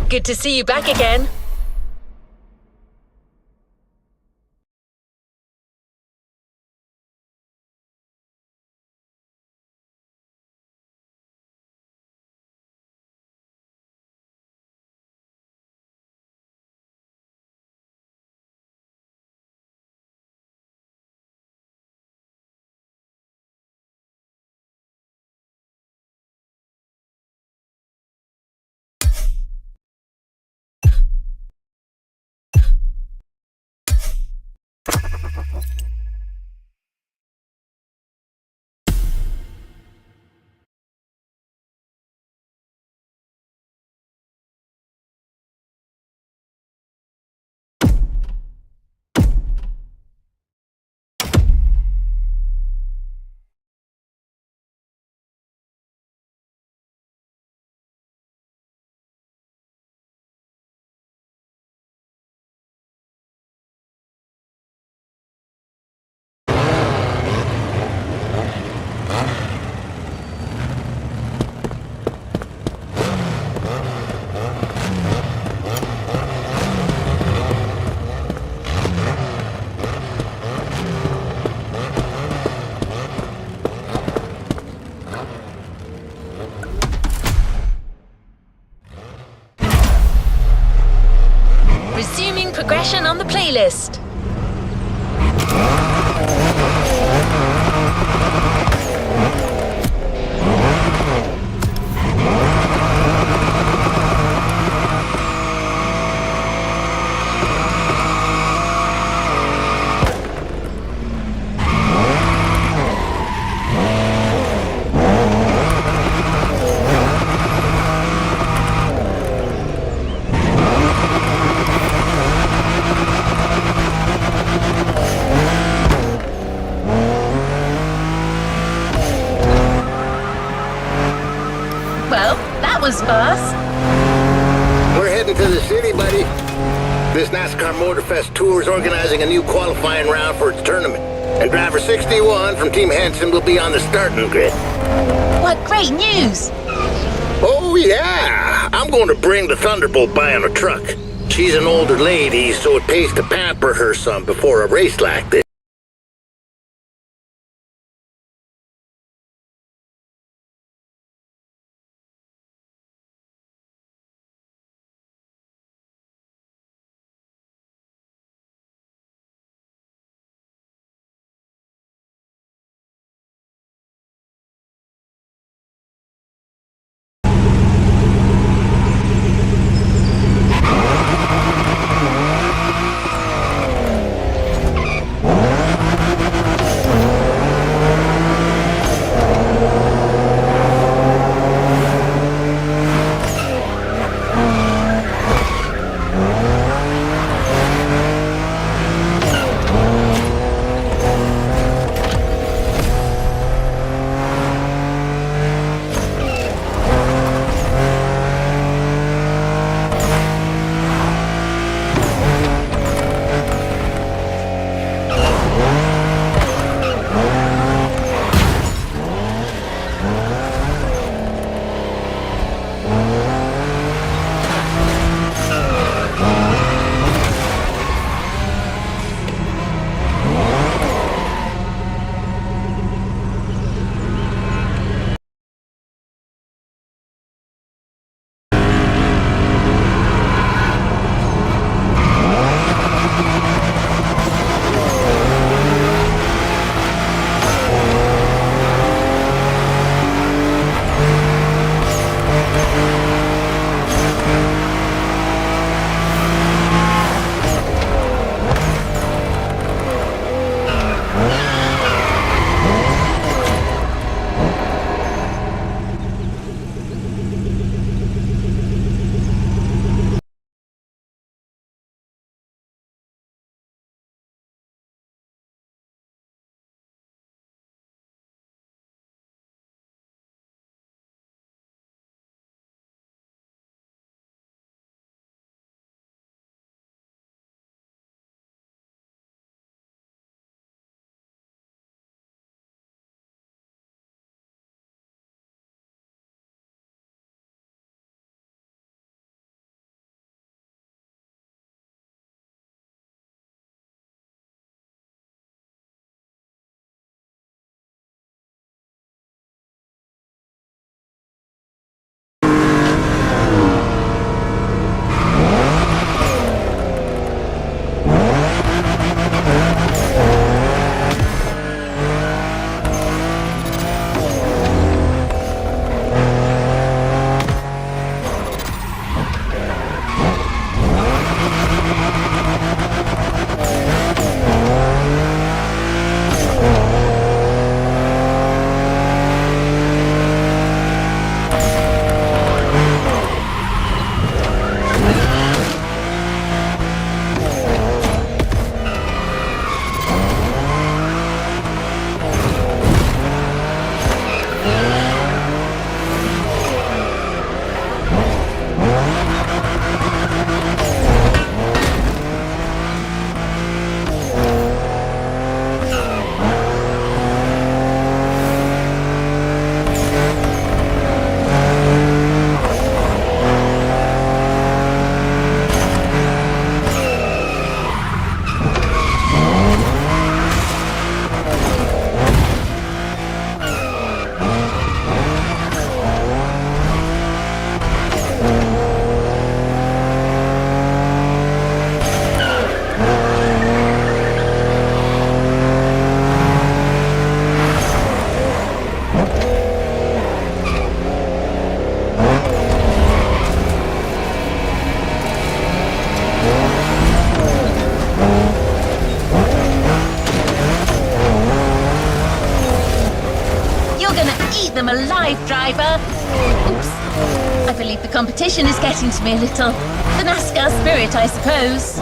Good to see you back again. Resuming progression on the playlist. Was fast. We're heading to the city, buddy. This NASCAR Motorfest Tour is organizing a new qualifying round for its tournament. And driver 61 from Team Henson will be on the starting grid. What great news! Oh, yeah! I'm going to bring the Thunderbolt by on a truck. She's an older lady, so it pays to pamper her some before a race like this. them alive, driver. Oops. I believe the competition is getting to me a little. The NASCAR spirit, I suppose.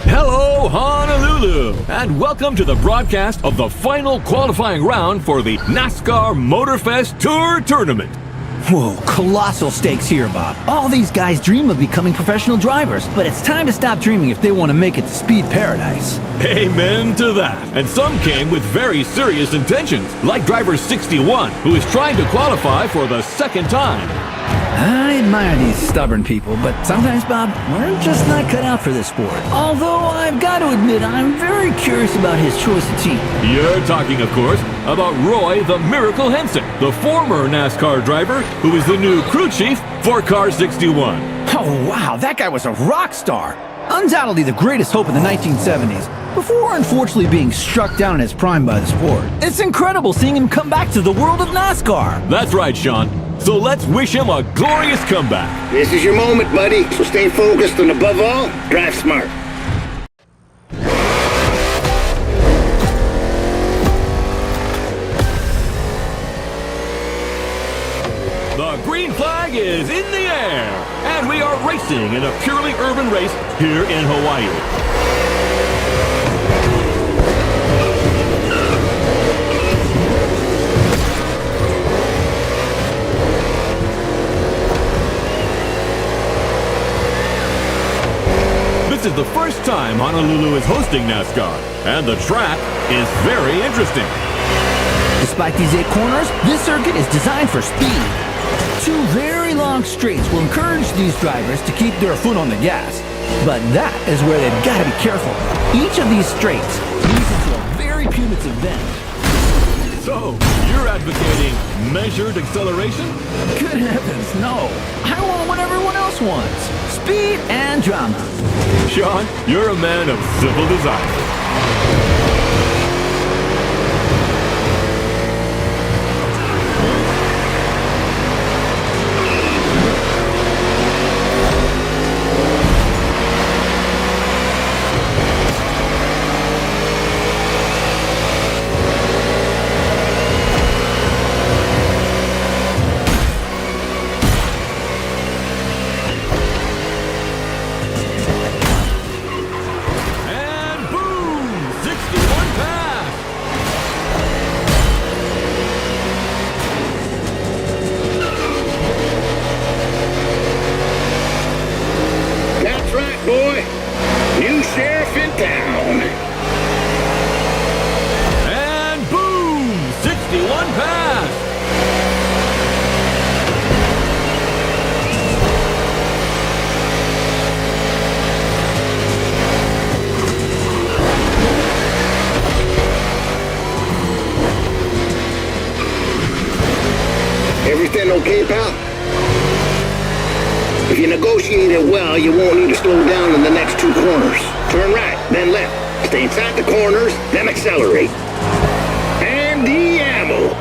Hello, Honolulu, and welcome to the broadcast of the final qualifying round for the NASCAR Motorfest Tour Tournament. Whoa, colossal stakes here, Bob. All these guys dream of becoming professional drivers, but it's time to stop dreaming if they want to make it to speed paradise. Amen to that. And some came with very serious intentions, like driver 61, who is trying to qualify for the second time. I admire these stubborn people, but sometimes, Bob, we're just not cut out for this sport. Although I've got to admit, I'm very curious about his choice of team. You're talking, of course, about Roy the Miracle Henson, the former NASCAR driver who is the new crew chief for Car 61. Oh, wow, that guy was a rock star. Undoubtedly the greatest hope in the 1970s, before unfortunately being struck down in his prime by the sport. It's incredible seeing him come back to the world of NASCAR. That's right, Sean. So let's wish him a glorious comeback. This is your moment, buddy. So stay focused and above all, drive smart. The green flag is in the air, and we are racing in a purely urban race here in Hawaii. This is the first time Honolulu is hosting NASCAR, and the track is very interesting. Despite these 8 corners, this circuit is designed for speed. 2 very long straights will encourage these drivers to keep their foot on the gas. But that is where they've got to be careful. Each of these straights leads into a very punitive bend. So, you're advocating measured acceleration? Good heavens, no. I want what everyone else wants. Speed and drama. Sean, you're a man of civil desire. Everything okay, pal? If you negotiate it well, you won't need to slow down in the next 2 corners. Turn right, then left. Stay inside the corners, then accelerate. And the ammo.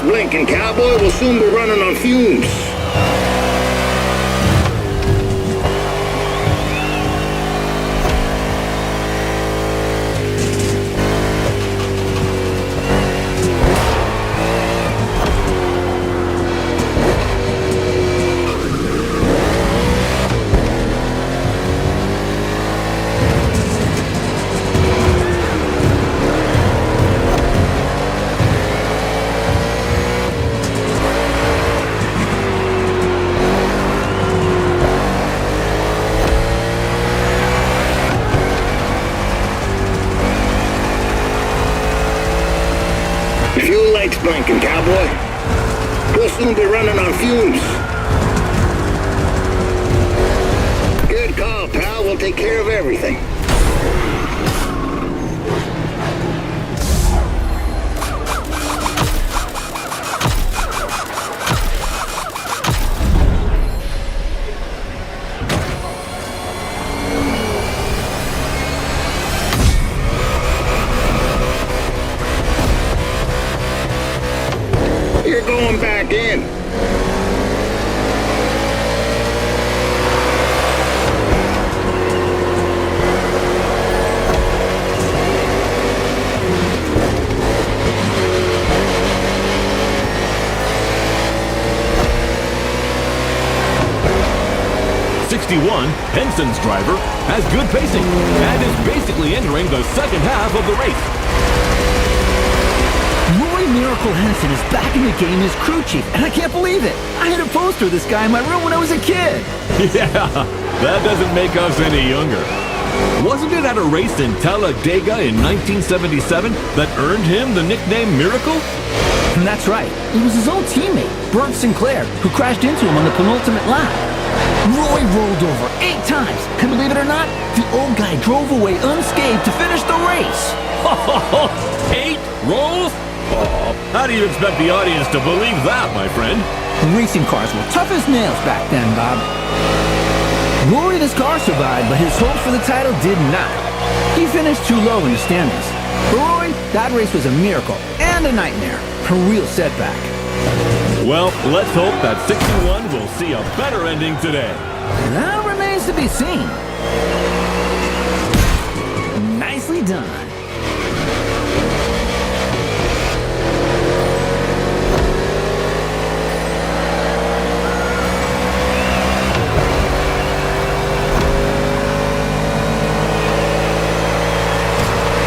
Blinking, cowboy. We'll soon be running on fumes. brakes blinking, cowboy. We'll soon be running on fumes. Good call, pal. We'll take care of everything. You're going back in. Henson's driver, has good pacing and is basically entering the second half of the race. Roy Miracle Henson is back in the game as crew chief, and I can't believe it. I had a poster of this guy in my room when I was a kid. Yeah, that doesn't make us any younger. Wasn't it at a race in Talladega in 1977 that earned him the nickname Miracle? And that's right. It was his old teammate, Bert Sinclair, who crashed into him on the penultimate lap. Roy rolled over 8 times, and believe it or not, the old guy drove away unscathed to finish the race. 8 rolls? Oh, how do you expect the audience to believe that, my friend? Racing cars were tough as nails back then, Bob. Roy and his car survived, but his hopes for the title did not. He finished too low in the standings. For Roy, that race was a miracle and a nightmare, a real setback. Well, let's hope that 61 will see a better ending today. That remains to be seen. Nicely done.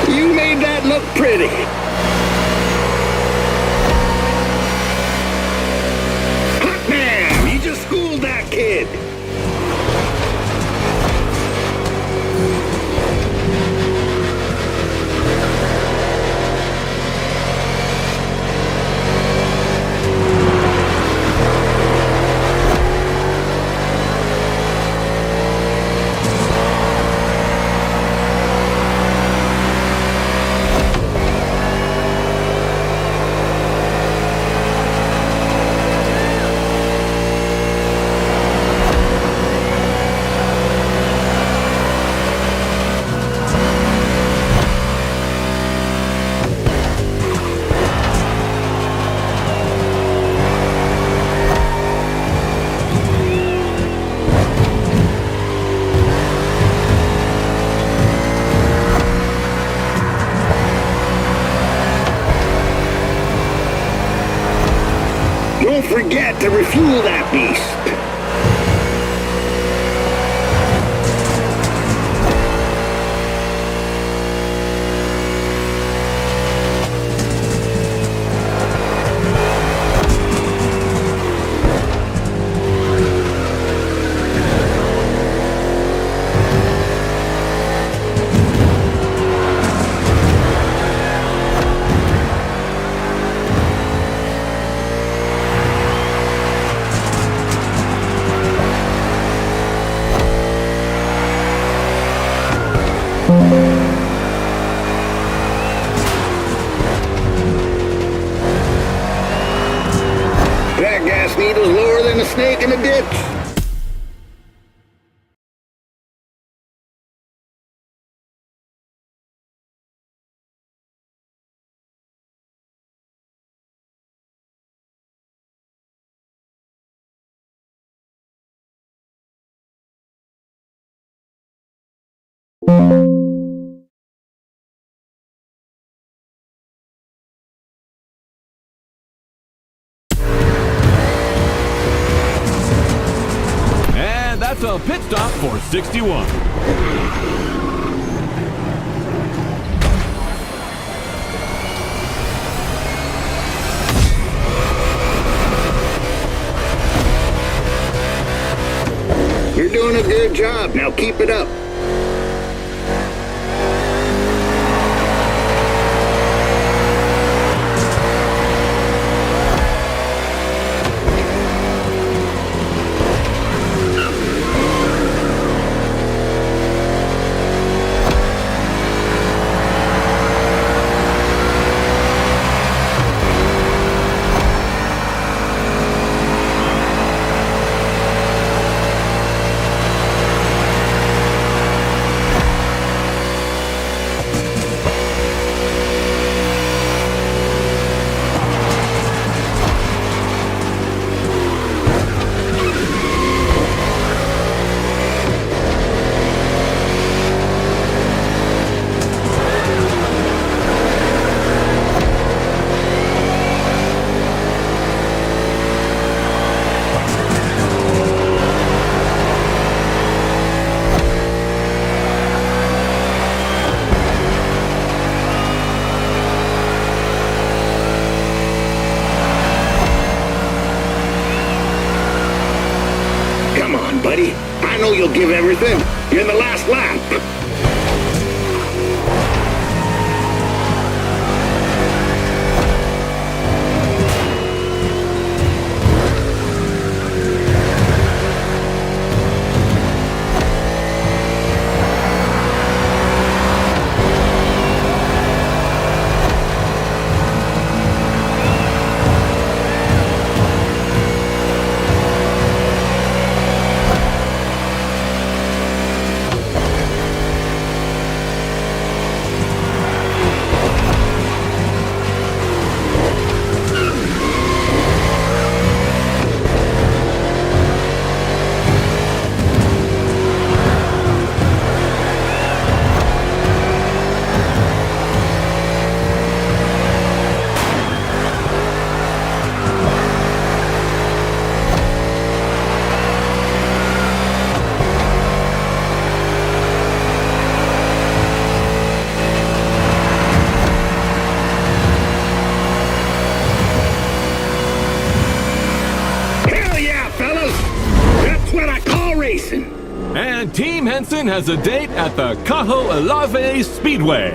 You made that look pretty. Hot man, you just schooled that kid. Don't forget to refuel that beast. That gas needle's lower than a snake in a ditch. And that's a pit stop for 61. You're doing a good job. Now keep it up. buddy. I know you'll give everything. You're in the last lap. And Team Henson has a date at the Oʻahu Speedway.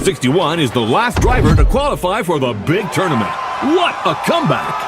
61 is the last driver to qualify for the big tournament. What a comeback!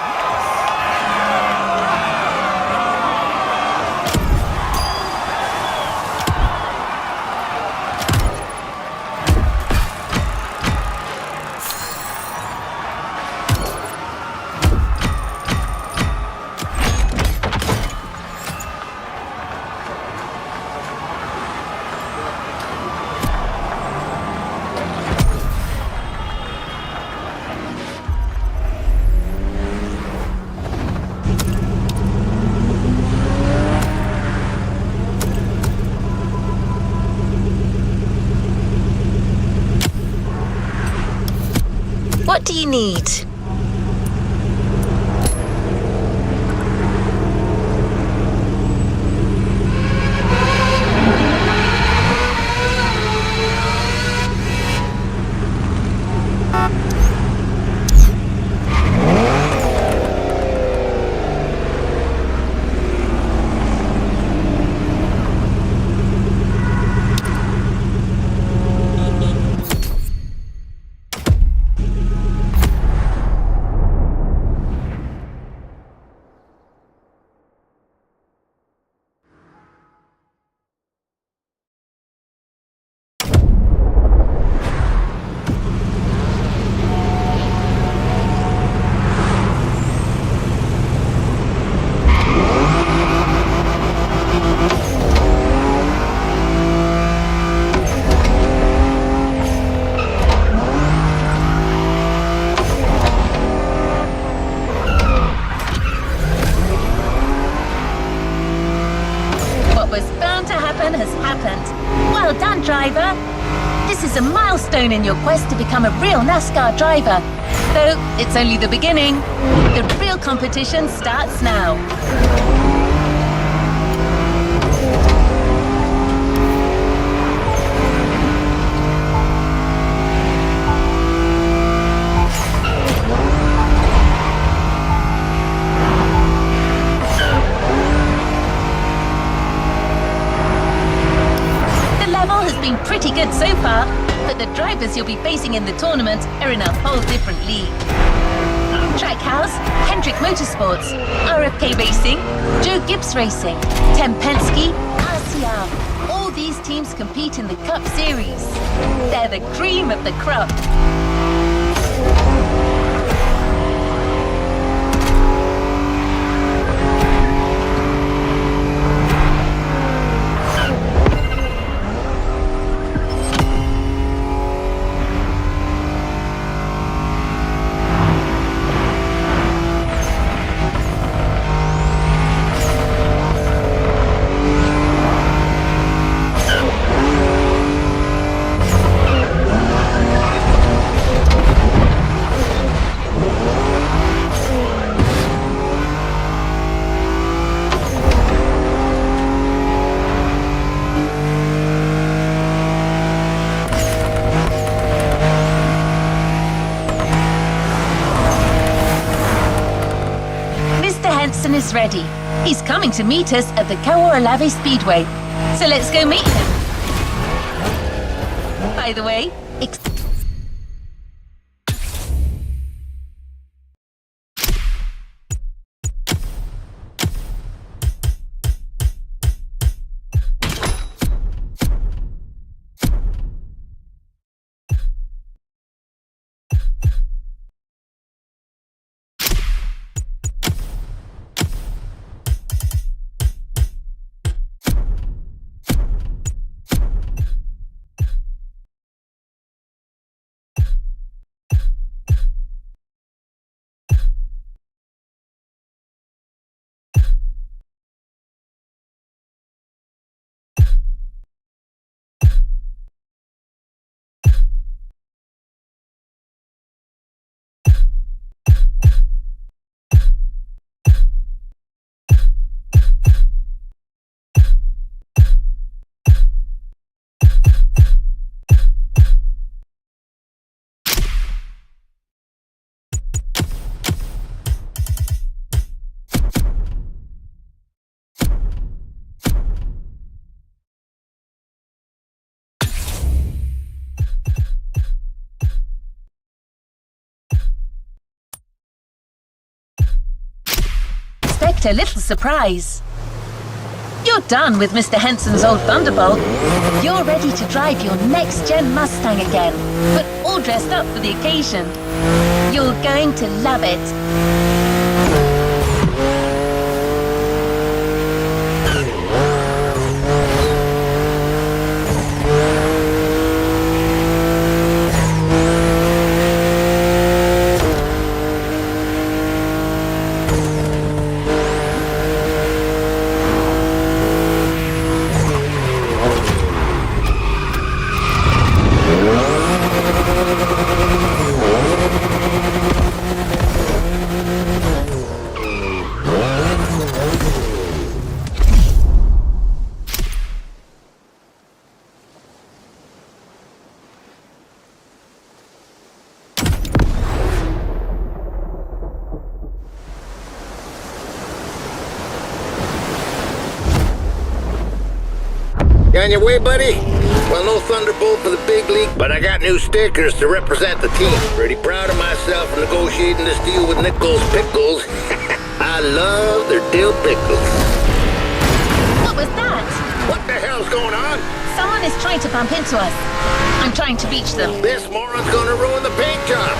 What do you need? Has happened. Well done, driver. This is a milestone in your quest to become a real NASCAR driver. Though it's only the beginning. The real competition starts now. Pretty good so far, but the drivers you'll be facing in the tournament are in a whole different league. Trackhouse, Hendrick Motorsports, RFK Racing, Joe Gibbs Racing, Tem Penske, RCR. All these teams compete in the Cup Series. They're the cream of the crop. Henson is ready. He's coming to meet us at the Oʻahu Speedway. So let's go meet him. By the way, expect a little surprise. You're done with Mr. Henson's old Thunderbolt. You're ready to drive your next-gen Mustang again, but all dressed up for the occasion. You're going to love it. You on your way, buddy? Well, no Thunderbolt for the big league, but I got new stickers to represent the team. Pretty proud of myself for negotiating this deal with Nichols Pickles. I love their dill pickles. What was that? What the hell's going on? Someone is trying to bump into us. I'm trying to reach them. This moron's gonna ruin the paint job.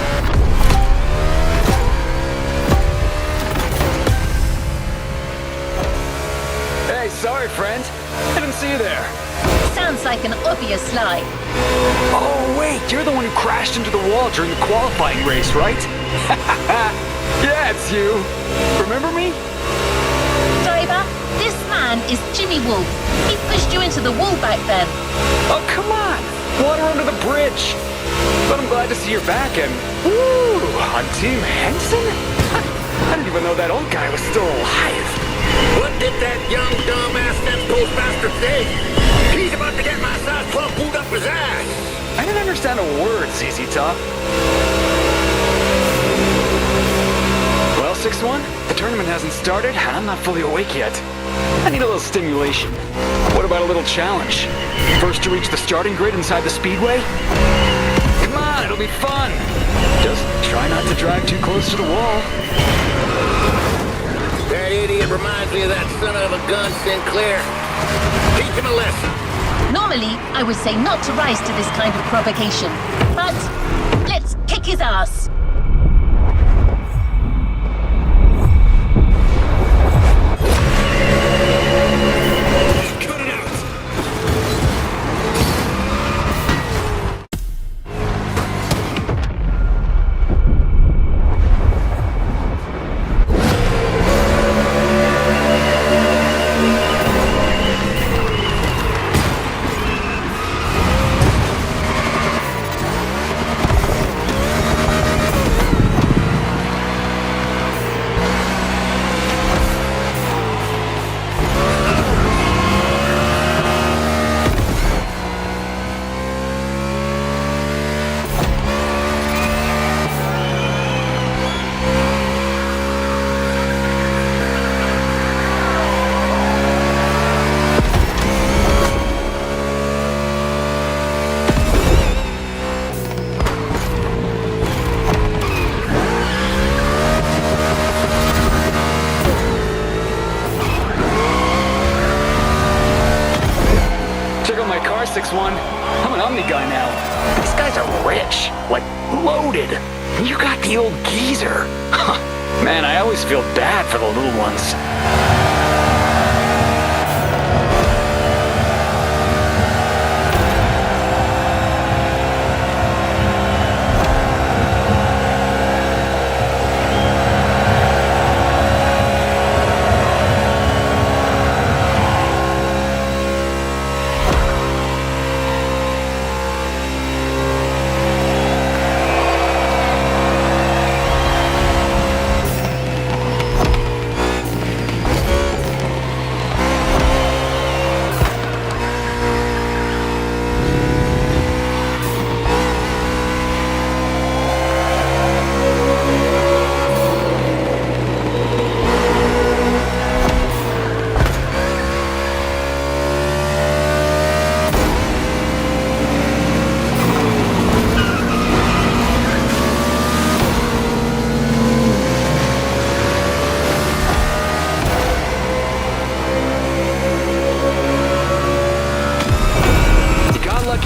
Hey, sorry, friend. I didn't see you there. Sounds like an obvious lie. Oh, wait, you're the one who crashed into the wall during the qualifying race, right? Yeah, it's you. Remember me? Driver, this man is Jimmy Wolf. He pushed you into the wall back then. Oh, come on. Water under the bridge. But I'm glad to see you're back and... Woo! On Team Henson? I didn't even know that old guy was still alive. What did that young dumbass then postmaster say? He's about to get my size 12 boot up his ass. I didn't understand a word, ZZ Top. Well, 6-1, the tournament hasn't started, and I'm not fully awake yet. I need a little stimulation. What about a little challenge? First to reach the starting grid inside the speedway? Come on, it'll be fun. Just try not to drive too close to the wall. That idiot reminds me of that son of a gun Sinclair. Teach him a lesson. Normally, I would say not to rise to this kind of provocation. But let's kick his ass. Cut it out. 6-1. I'm an Omni guy now. These guys are rich, like loaded. And you got the old geezer. Huh. Man, I always feel bad for the little ones.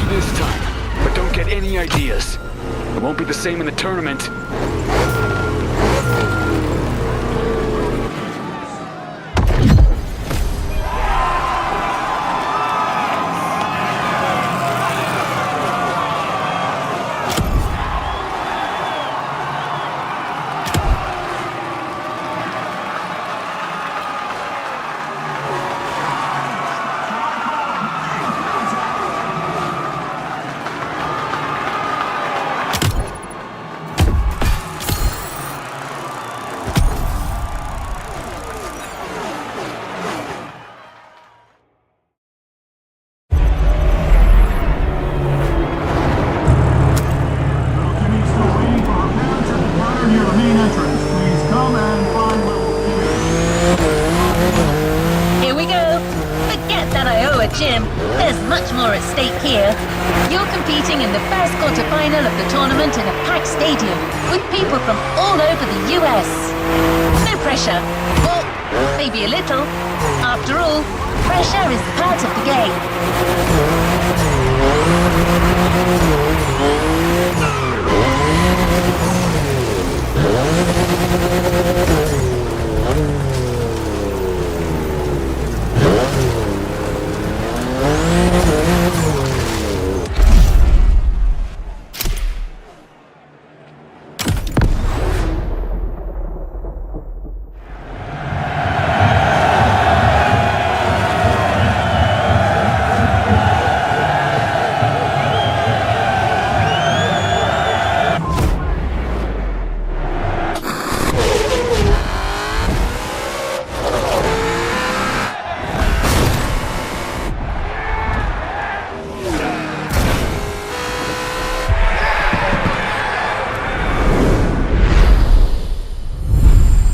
This time, but don't get any ideas. It won't be the same in the tournament. Jim, there's much more at stake here. You're competing in the first quarterfinal of the tournament in a packed stadium with people from all over the US. No pressure. Or maybe a little. After all, pressure is part of the game.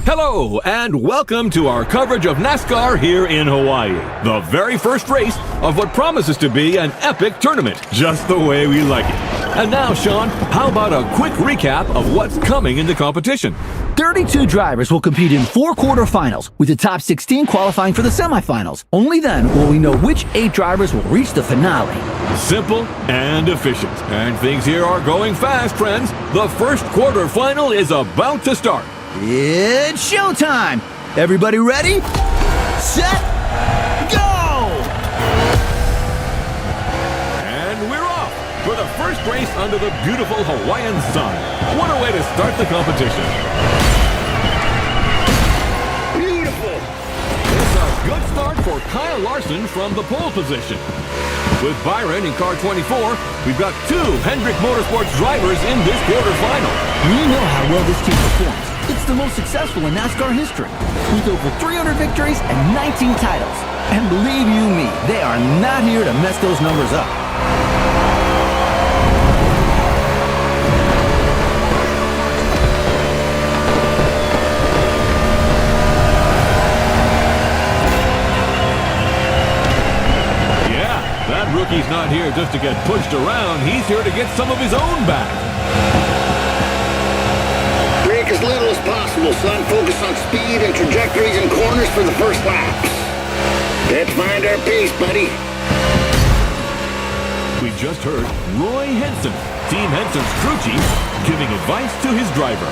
Hello, and welcome to our coverage of NASCAR here in Hawaii. The very first race of what promises to be an epic tournament, just the way we like it. And now, Sean, how about a quick recap of what's coming in the competition? 32 drivers will compete in 4 quarterfinals, with the top 16 qualifying for the semifinals. Only then will we know which 8 drivers will reach the finale. Simple and efficient. And things here are going fast, friends. The first quarterfinal is about to start. It's showtime! Everybody ready? Set! Go! And we're off for the first race under the beautiful Hawaiian sun. What a way to start the competition. Beautiful! It's a good start for Kyle Larson from the pole position. With Byron in car 24, we've got 2 Hendrick Motorsports drivers in this quarterfinal. We know how well this team performs. It's the most successful in NASCAR history, with over 300 victories and 19 titles. And believe you me, they are not here to mess those numbers up. Yeah, that rookie's not here just to get pushed around. He's here to get some of his own back. Brake as little as possible, son. Focus on speed and trajectories and corners for the first laps. Let's find our pace, buddy. just heard Roy Henson, Team Henson's crew chief, giving advice to his driver.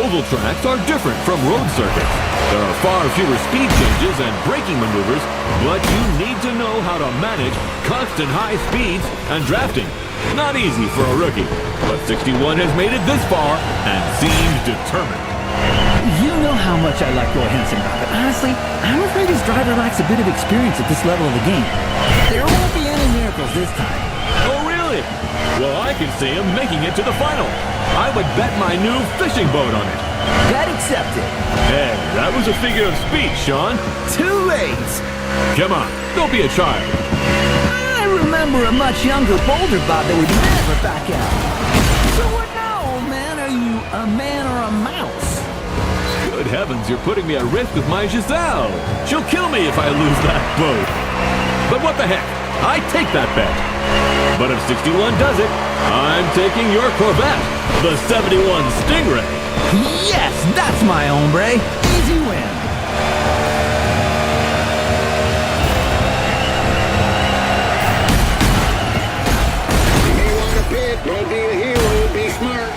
Oval tracks are different from road circuits. There are far fewer speed changes and braking maneuvers, but you need to know how to manage constant high speeds and drafting. Not easy for a rookie, but 61 has made it this far and seems determined. You know how much I like Roy Henson, but honestly, I'm afraid his driver lacks a bit of experience at this level of the game. There won't be any miracles this time. Oh, really? Well, I can see him making it to the final. I would bet my new fishing boat on it. Bet accepted. Hey, that was a figure of speech, Sean. Too late. Come on, don't be a child. I remember a much younger, bolder Bob that would never back out. So what now, old man? Are you a man or a mouse? Good heavens, you're putting me at risk with my Giselle. She'll kill me if I lose that boat. But what the heck? I take that bet. But if 61 does it, I'm taking your Corvette, the 71 Stingray. Yes, that's my hombre. Easy win. You may want to pit. Don't be a hero. Be smart.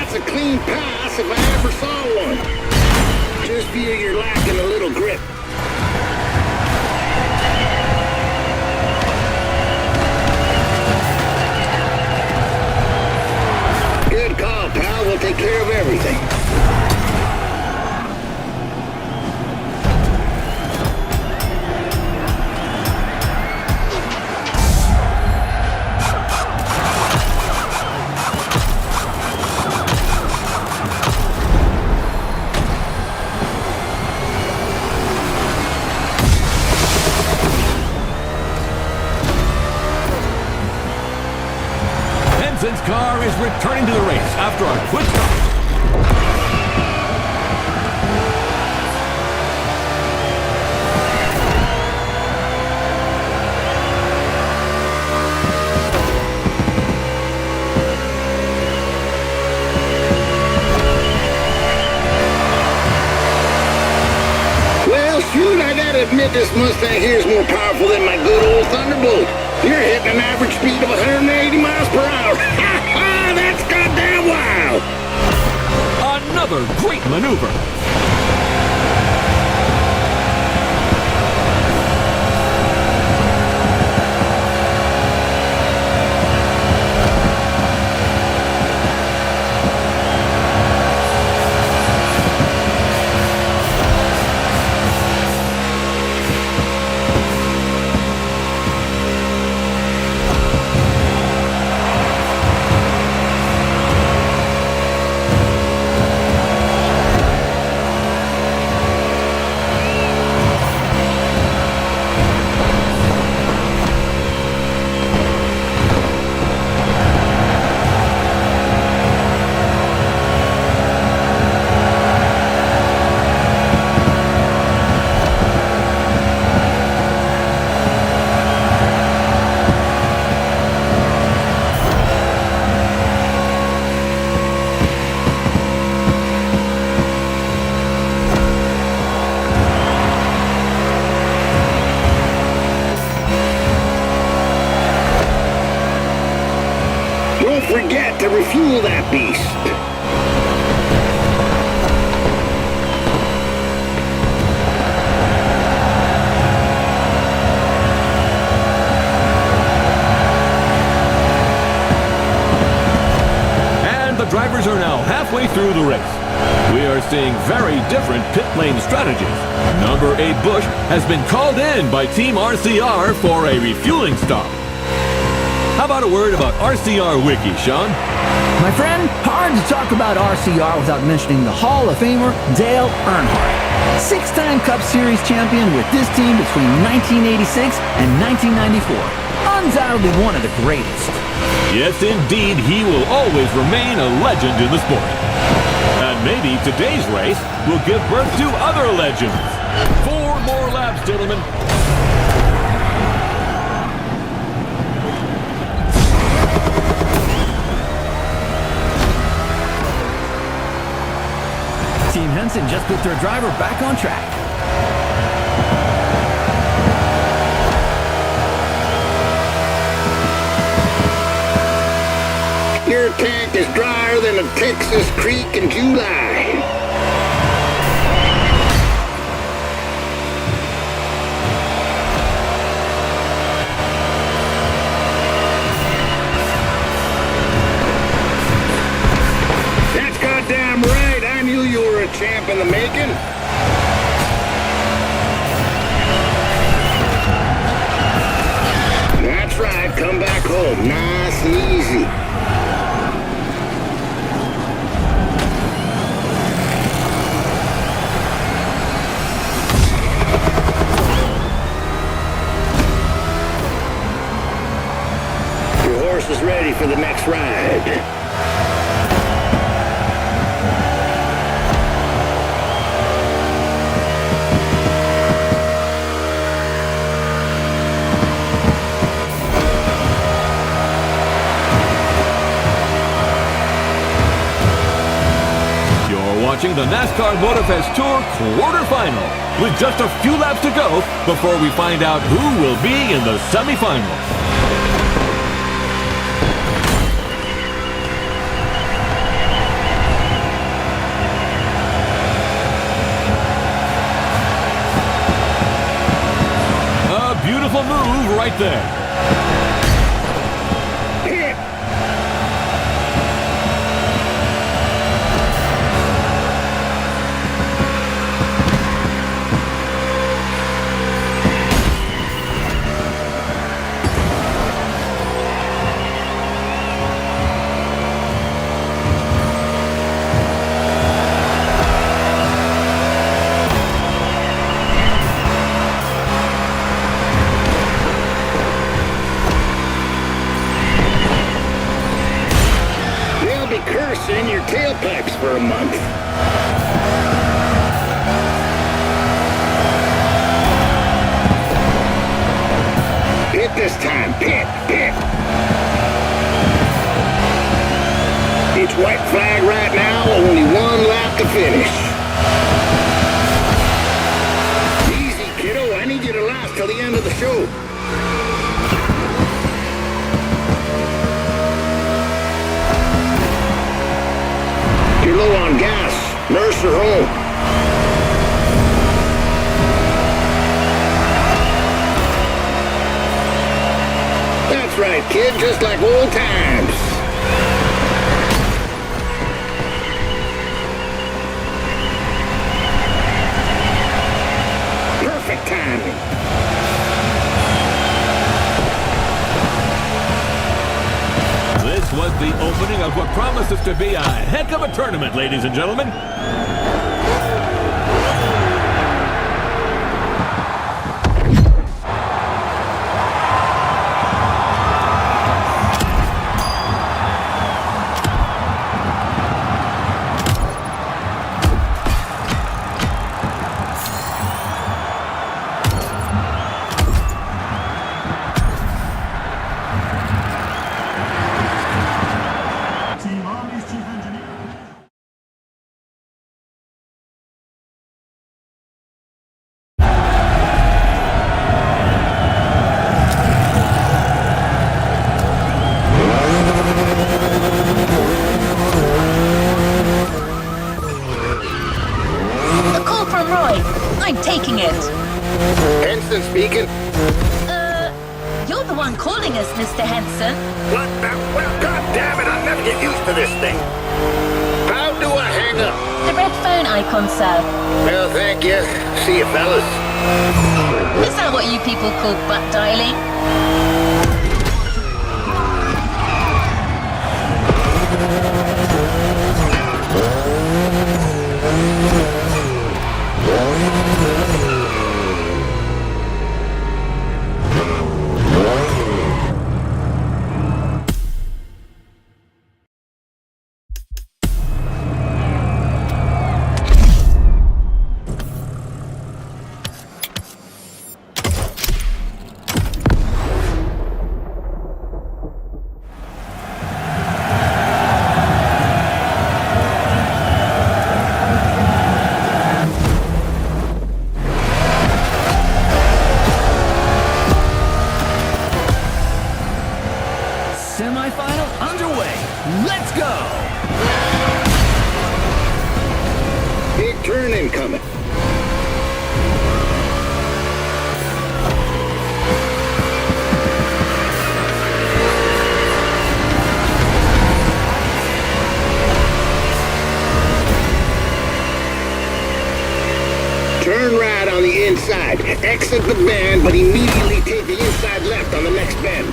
A clean pass if I ever saw one. Just feel you're lacking a little grip. Good call, pal. We'll take care of everything. Henson's car is returning to the race after a quick stop. Well, shoot, I gotta admit this Mustang here is more powerful than my good old Thunderbolt. You're hitting an average speed of 180 miles per hour. Ha ha! That's goddamn wild! Another great maneuver. Don't forget to refuel that beast. And the drivers are now halfway through the race. We are seeing very different pit lane strategies. Number 8 Bush has been called in by Team RCR for a refueling stop. How about a word about RCR Wiki, Sean? My friend, hard to talk about RCR without mentioning the Hall of Famer Dale Earnhardt. 6-time Cup Series champion with this team between 1986 and 1994. Undoubtedly one of the greatest. Yes, indeed, he will always remain a legend in the sport. And maybe today's race will give birth to other legends. 4 more laps, gentlemen. Team Henson just put their driver back on track. Your tank is drier than a Texas creek in July. That's goddamn right. I knew you were a champ in the making. That's right. Come back home. Nice and easy. Is ready for the next ride. You're watching the NASCAR Motorfest Tour quarterfinal with just a few laps to go before we find out who will be in the semifinals. Beautiful move right there. Cursing your tailpipes for a month. Pit this time. Pit. It's white flag right now. Only 1 lap to finish. Easy, kiddo. I need you to last till the end of the show. You're low on gas. Nurse her home. That's right, kid. Just like old times. Perfect timing. This was the opening of what promises to be a heck of a tournament, ladies and gentlemen. I'm taking it. Henson speaking. You're the one calling us, Mr. Henson. What? Well, God damn it, I'll never get used to this thing. How do I hang up? The red phone icon, sir. Well, thank you. See you, fellas. Is that what you people call butt dialing? inside. Exit the bend, but immediately take the inside left on the next bend.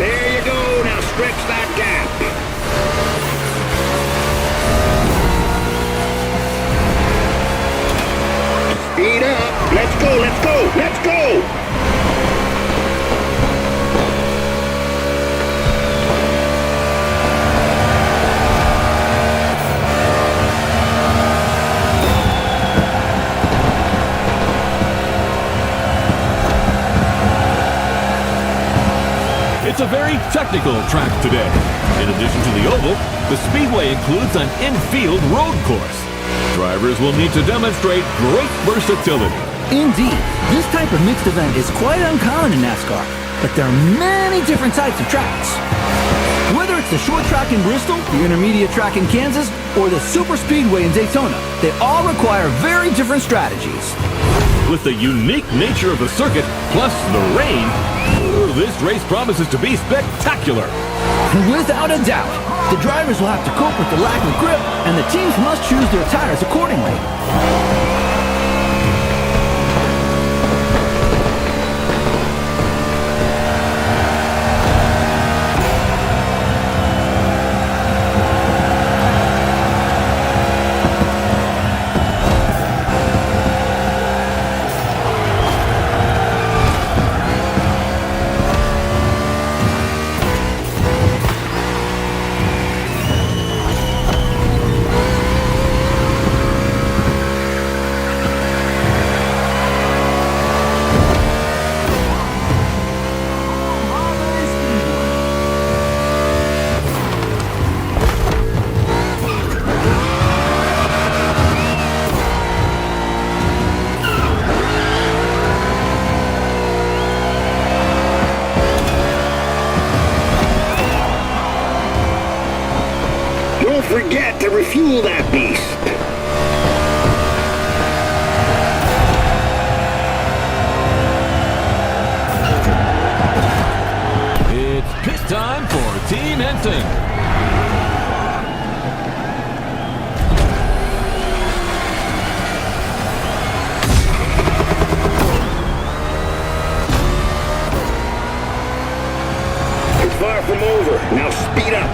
There you go. Now stretch that gap. Speed up. Let's go, let's go, let's go! It's a very technical track today. In addition to the oval, the speedway includes an infield road course. Drivers will need to demonstrate great versatility. Indeed, this type of mixed event is quite uncommon in NASCAR, but there are many different types of tracks. Whether it's the short track in Bristol, the intermediate track in Kansas, or the super speedway in Daytona, they all require very different strategies. With the unique nature of the circuit, plus the rain, this race promises to be spectacular. Without a doubt, the drivers will have to cope with the lack of grip, and the teams must choose their tires accordingly. Don't forget to refuel that beast. It's pit time for Team Henson. It's far from over. Now speed up.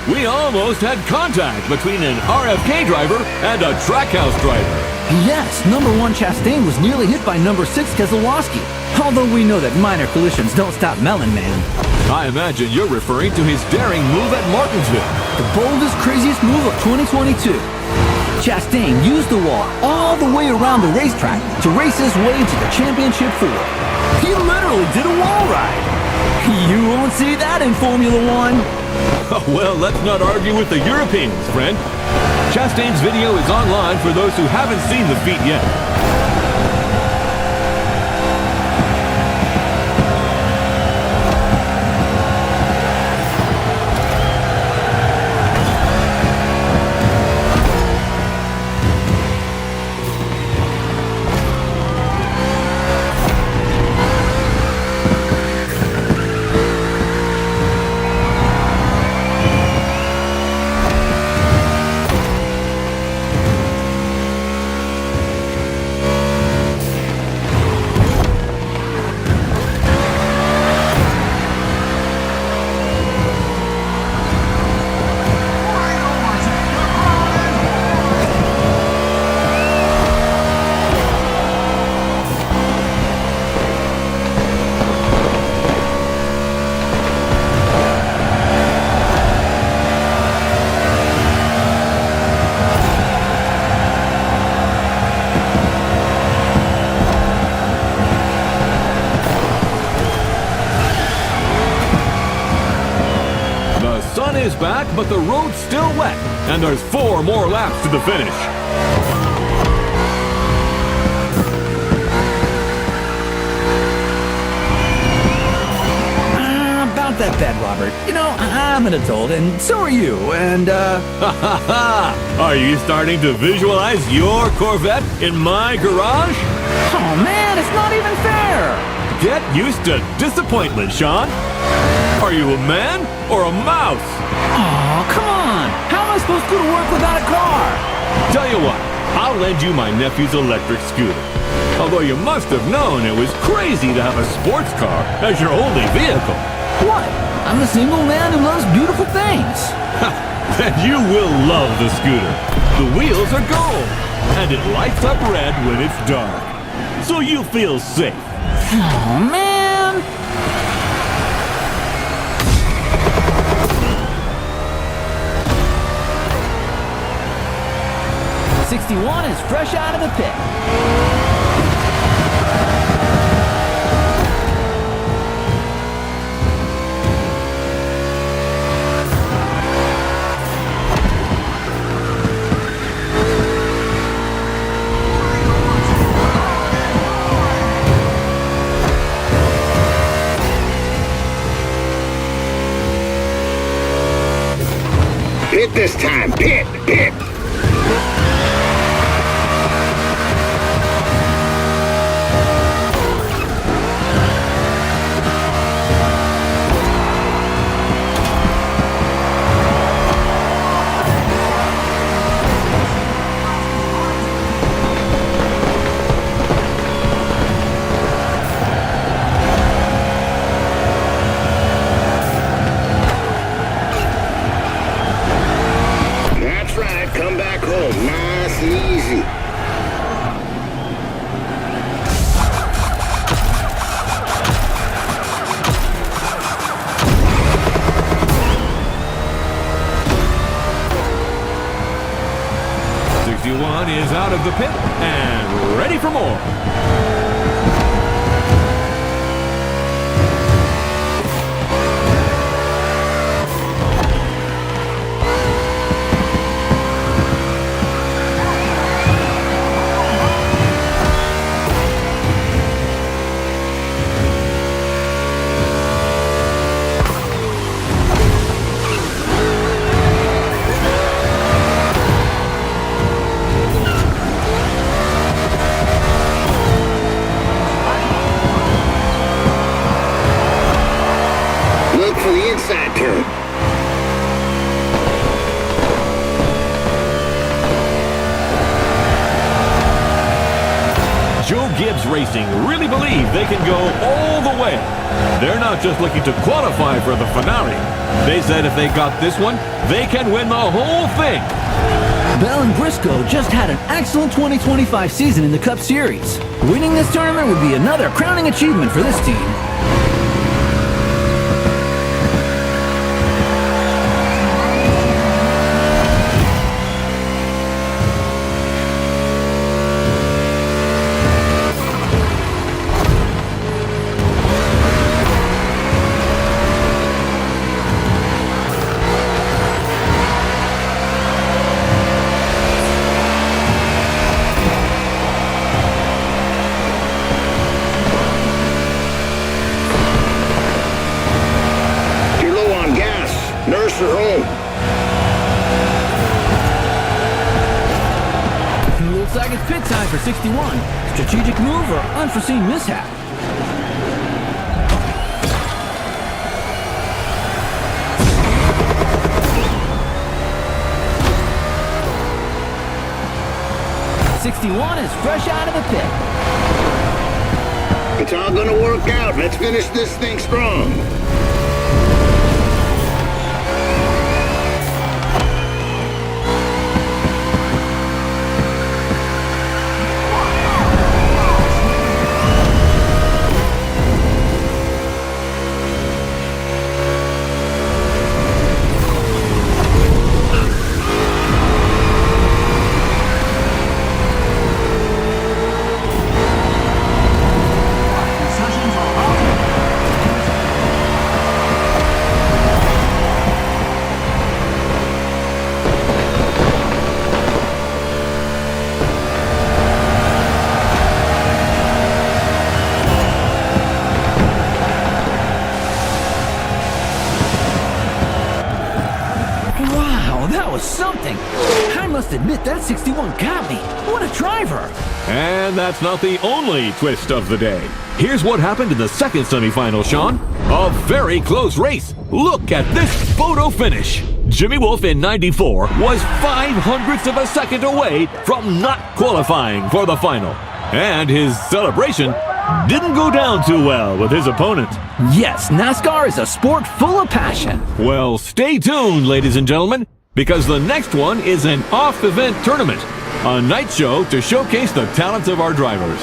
We almost had contact between an RFK driver and a Trackhouse driver. Yes, number 1 Chastain was nearly hit by number 6 Keselowski, although we know that minor collisions don't stop Melon Man. I imagine you're referring to his daring move at Martinsville. The boldest, craziest move of 2022. Chastain used the wall all the way around the racetrack to race his way into the championship 4. He literally did a wall ride. You won't see that in Formula One. Well, let's not argue with the Europeans, friend. Chastain's video is online for those who haven't seen the feat yet. Is back, but the road's still wet, and there's 4 more laps to the finish. About that bed, Robert. You know, I'm an adult, and so are you, and Are you starting to visualize your Corvette in my garage? oh man, it's not even fair! Get used to disappointment, Sean. Are you a man or a mouse? Aw, come on! How am I supposed to go to work without a car? Tell you what, I'll lend you my nephew's electric scooter. Although you must have known it was crazy to have a sports car as your only vehicle. What? I'm a single man who loves beautiful things. Then you will love the scooter. The wheels are gold, and it lights up red when it's dark. So you feel safe. Oh, man! '61 is fresh out of the pit. Pit this time. Pit, pit. That's right. Come back home. Nice and easy. '61 is out of the pit and ready for more. Look for the inside turn. Joe Gibbs Racing really believe they can go all the way. They're not just looking to qualify for the finale. They said if they got this one, they can win the whole thing. Bell and Briscoe just had an excellent 2025 season in the Cup Series. Winning this tournament would be another crowning achievement for this team. You're low on gas. Nurse her home. Looks like it's pit time for '61. Strategic move or unforeseen mishap? '61 is fresh out of the pit. It's all gonna work out. Let's finish this thing strong. Wow, that was something. I must admit that '61 got me. What a driver. And that's not the only twist of the day. Here's what happened in the second semifinal, Sean. A very close race. Look at this photo finish. Jimmy Wolf in 94 was 0.05 of a second away from not qualifying for the final. And his celebration didn't go down too well with his opponent. Yes, NASCAR is a sport full of passion. Well, stay tuned, ladies and gentlemen, because the next one is an off-event tournament, a night show to showcase the talents of our drivers.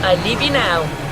I leave you now.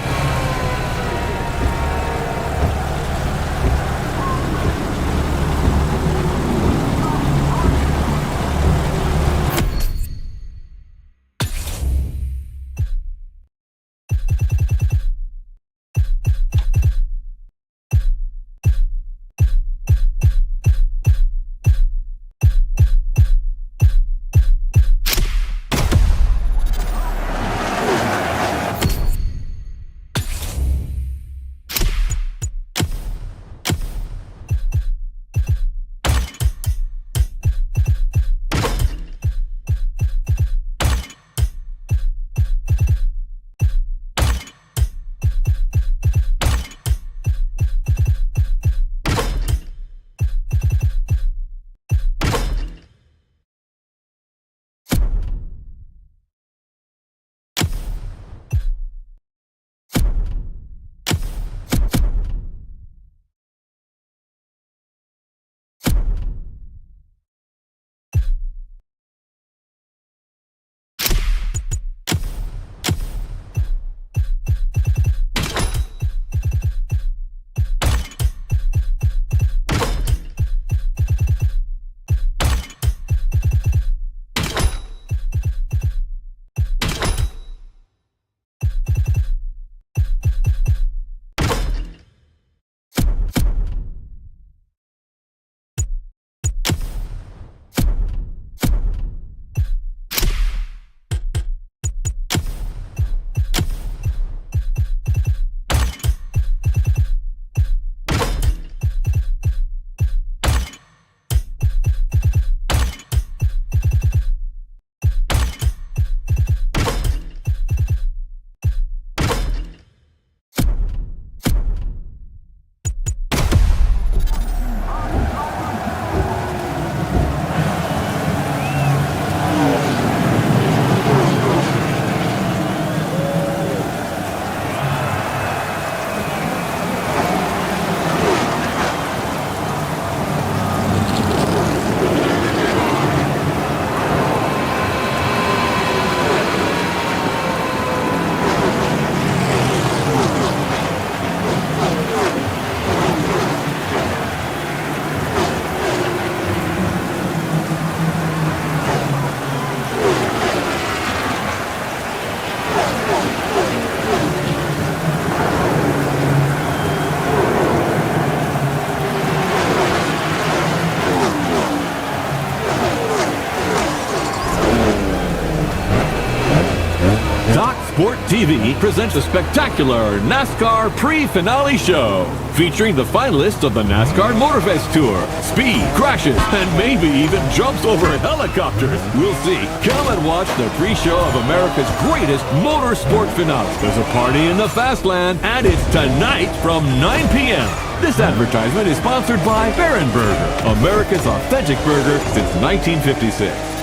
Sport TV presents a spectacular NASCAR pre-finale show featuring the finalists of the NASCAR Motorfest Tour. Speed, crashes, and maybe even jumps over helicopters. We'll see. Come and watch the pre-show of America's greatest motorsport finale. There's a party in the Fastland, and it's tonight from 9 p.m. This advertisement is sponsored by Baron Burger, America's authentic burger since 1956.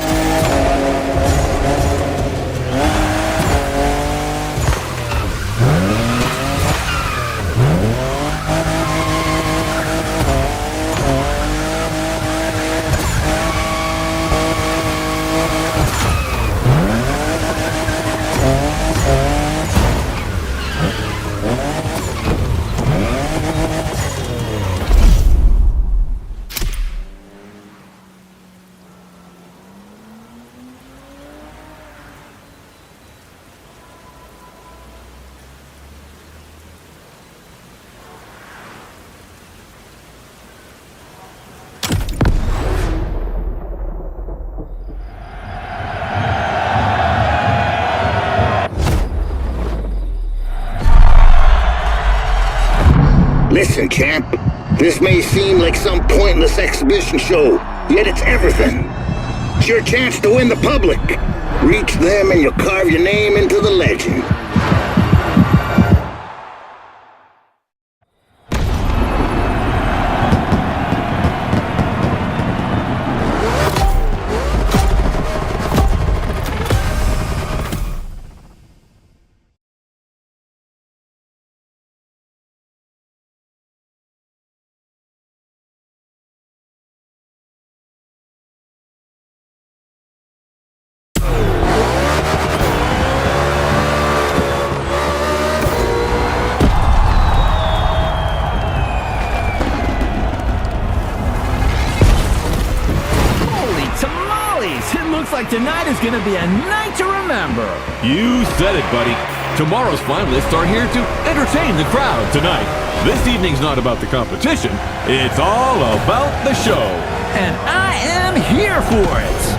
Listen, champ. This may seem like some pointless exhibition show, yet it's everything. It's your chance to win the public. Reach them and you'll carve your name into the legend. Looks like tonight is gonna be a night to remember. You said it, buddy. Tomorrow's finalists are here to entertain the crowd tonight. This evening's not about the competition. It's all about the show. And I am here for it.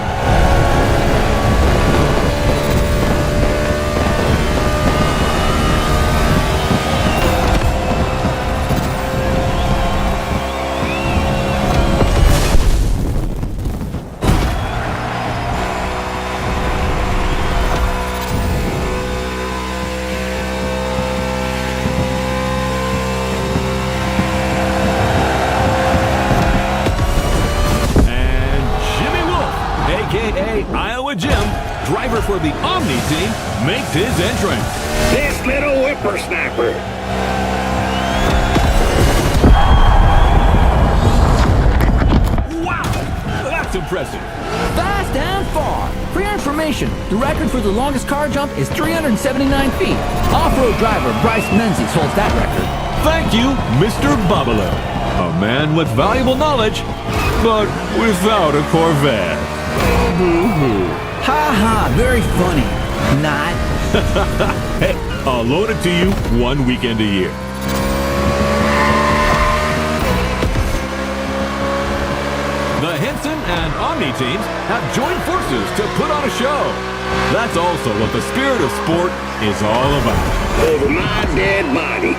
Iowa Jim, driver for the Omni team, makes his entrance. This little whippersnapper. Wow, that's impressive. Fast and far. For your information, the record for the longest car jump is 379 feet. Off-road driver Bryce Menzies holds that record. Thank you, Mr. Babalo. A man with valuable knowledge, but without a Corvette. Boo-hoo. Ha ha, very funny. Not. Hey, I'll loan it to you one weekend a year. The Henson and Omni teams have joined forces to put on a show. That's also what the spirit of sport is all about. Over my dead body.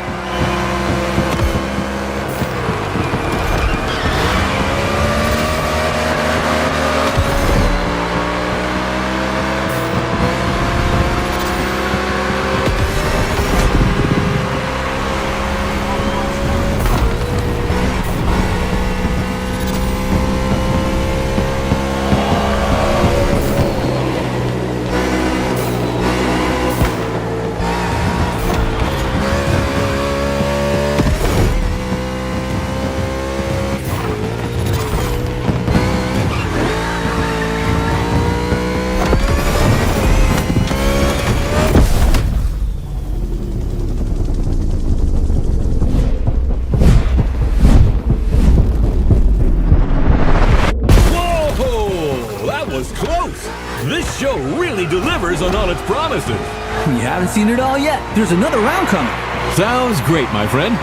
This show really delivers on all its promises. You haven't seen it all yet. There's another round coming. Sounds great, my friend.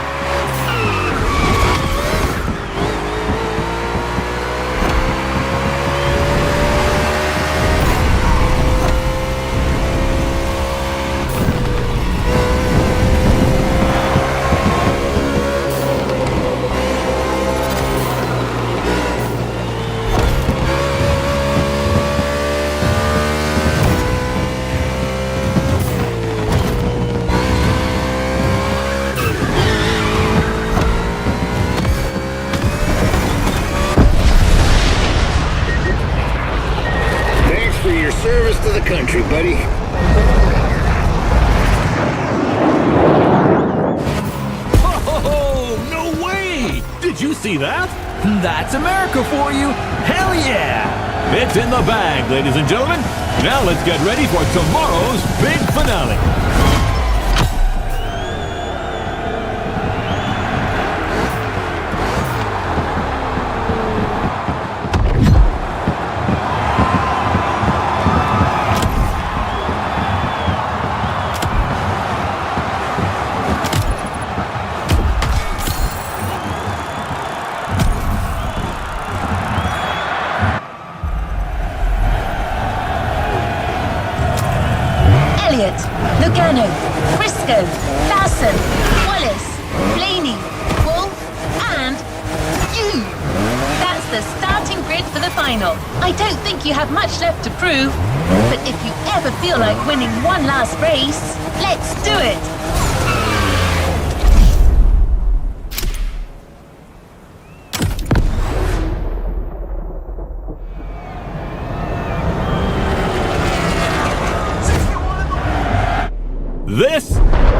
Service to the country, buddy. Oh, no way! Did you see that? That's America for you. Hell yeah! It's in the bag, ladies and gentlemen. Now let's get ready for tomorrow's big finale. Look final. I don't think you have much left to prove, but if you ever feel like winning one last race, let's do it! This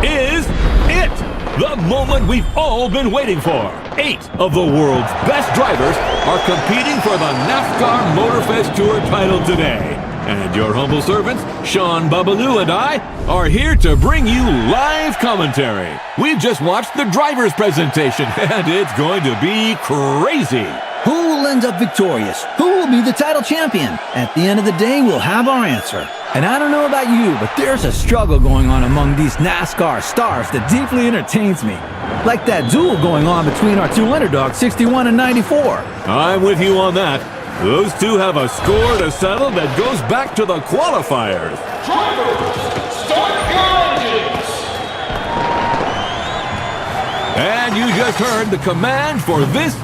is it! The moment we've all been waiting for. 8 of the world's best drivers are competing for the NASCAR Motorfest Tour title today. And your humble servants, Sean, Babalu, and I are here to bring you live commentary. We've just watched the driver's presentation, and it's going to be crazy. Who will end up victorious? Who will be the title champion? At the end of the day, we'll have our answer. And I don't know about you, but there's a struggle going on among these NASCAR stars that deeply entertains me. Like that duel going on between our two underdogs, 61 and 94. I'm with you on that. Those two have a score to settle that goes back to the qualifiers. Drivers, start your engines! And you just heard the command for this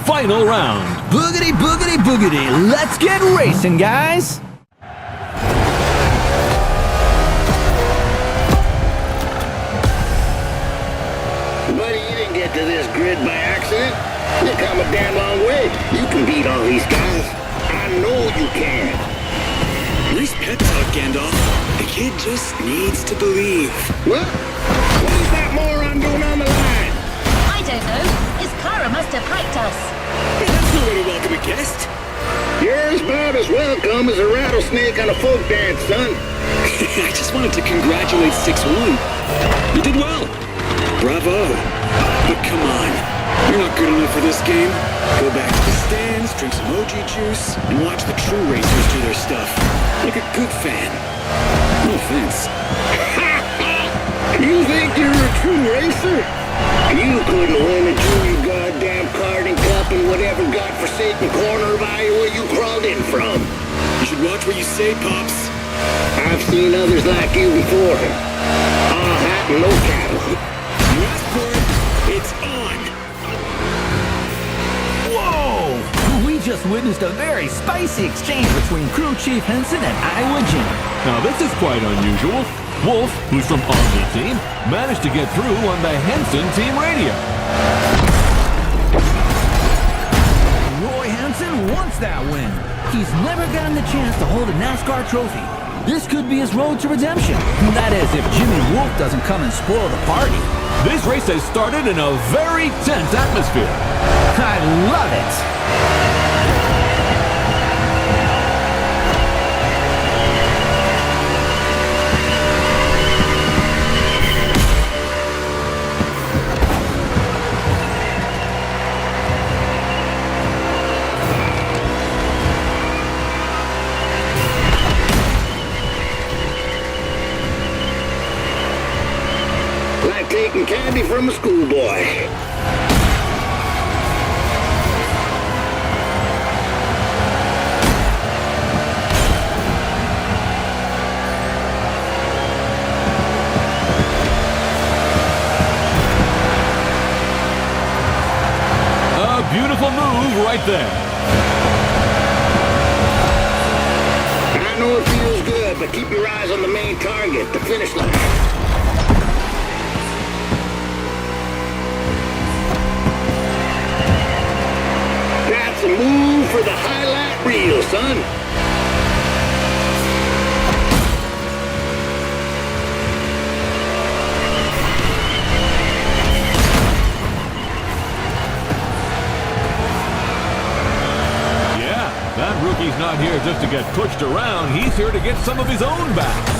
final round. Boogity, boogity, boogity. Let's get racing, guys. Buddy, you didn't get to this grid by accident. You come a damn long way. You can beat all these guys. I know you can. Nice pep talk, Gandalf. The kid just needs to believe. What? What is that moron doing on the line? I don't know. His Kara must have hiked us. That's no way to welcome a guest. You're about as welcome as a rattlesnake on a folk dance, son. I just wanted to congratulate 6-1. You did well. Bravo. But come on. You're not good enough for this game. Go back to the stands, drink some OG juice, and watch the true racers do their stuff. Like a good fan. No offense. You think you're a true racer? You couldn't win a junior goddamn karting cup in whatever godforsaken corner of Iowa you crawled in from. You should watch what you say, Pops. I've seen others like you before. All hat and no cattle. You asked for it. It's on. Whoa! We just witnessed a very spicy exchange between Crew Chief Henson and Iowa Jimmy. Now this is quite unusual. Wolf, who's from Omni Team, managed to get through on the Henson team radio. Roy Henson wants that win. He's never gotten the chance to hold a NASCAR trophy. This could be his road to redemption. That is, if Jimmy Wolf doesn't come and spoil the party. This race has started in a very tense atmosphere. I love it. Like taking candy from a schoolboy. A beautiful move right there. I know it feels good, but keep your eyes on the main target, the finish line. That's a move for the highlight reel, son. Yeah, that rookie's not here just to get pushed around. He's here to get some of his own back.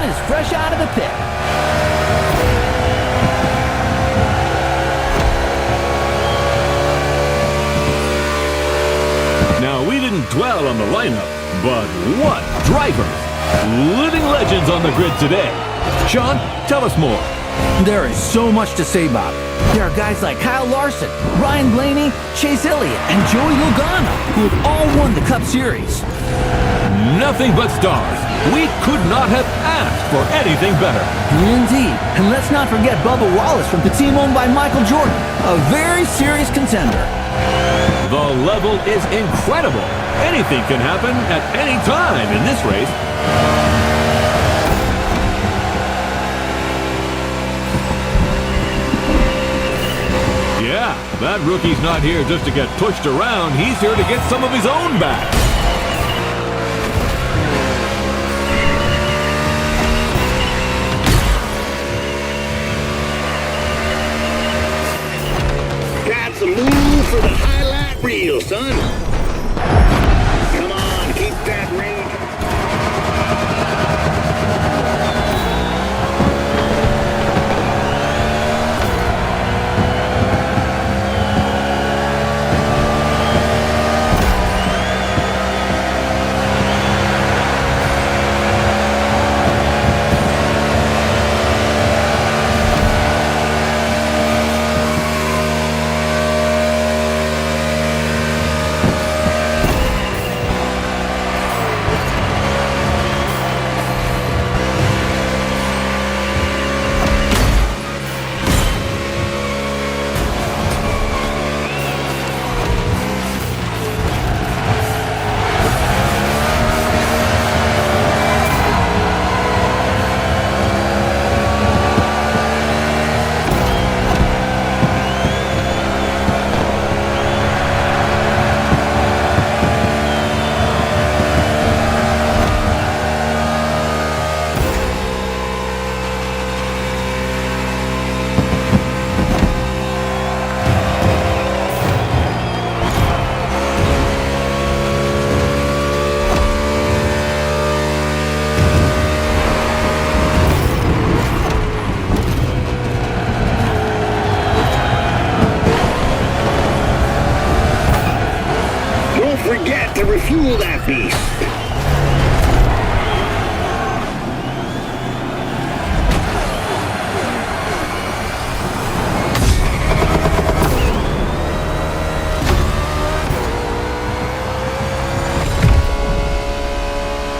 Is fresh out of the pit. Now, we didn't dwell on the lineup, but what drivers! Living legends on the grid today. Sean, tell us more. There is so much to say about it. There are guys like Kyle Larson, Ryan Blaney, Chase Elliott, and Joey Logano, who have all won the Cup Series. Nothing but stars. We could not have asked for anything better. Indeed. And let's not forget Bubba Wallace from the team owned by Michael Jordan, a very serious contender. The level is incredible. Anything can happen at any time in this race. Yeah, that rookie's not here just to get pushed around. He's here to get some of his own back. That's a move for the highlight reel, son. Come on, keep that ring. Forget to refuel that beast.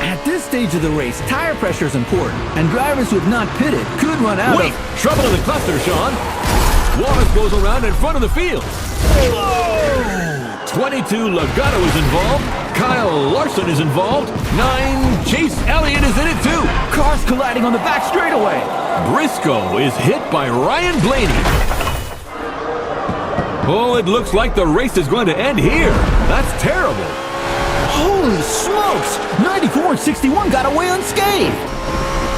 At this stage of the race, tire pressure is important, and drivers who have not pitted could run out Wait, trouble in the cluster, Sean. Wallace goes around in front of the field. Whoa! 22 Logano is involved. Kyle Larson is involved. 9 Chase Elliott is in it too. Cars colliding on the back straightaway. Briscoe is hit by Ryan Blaney. Oh, it looks like the race is going to end here. That's terrible. Holy smokes! 94 and 61 got away unscathed.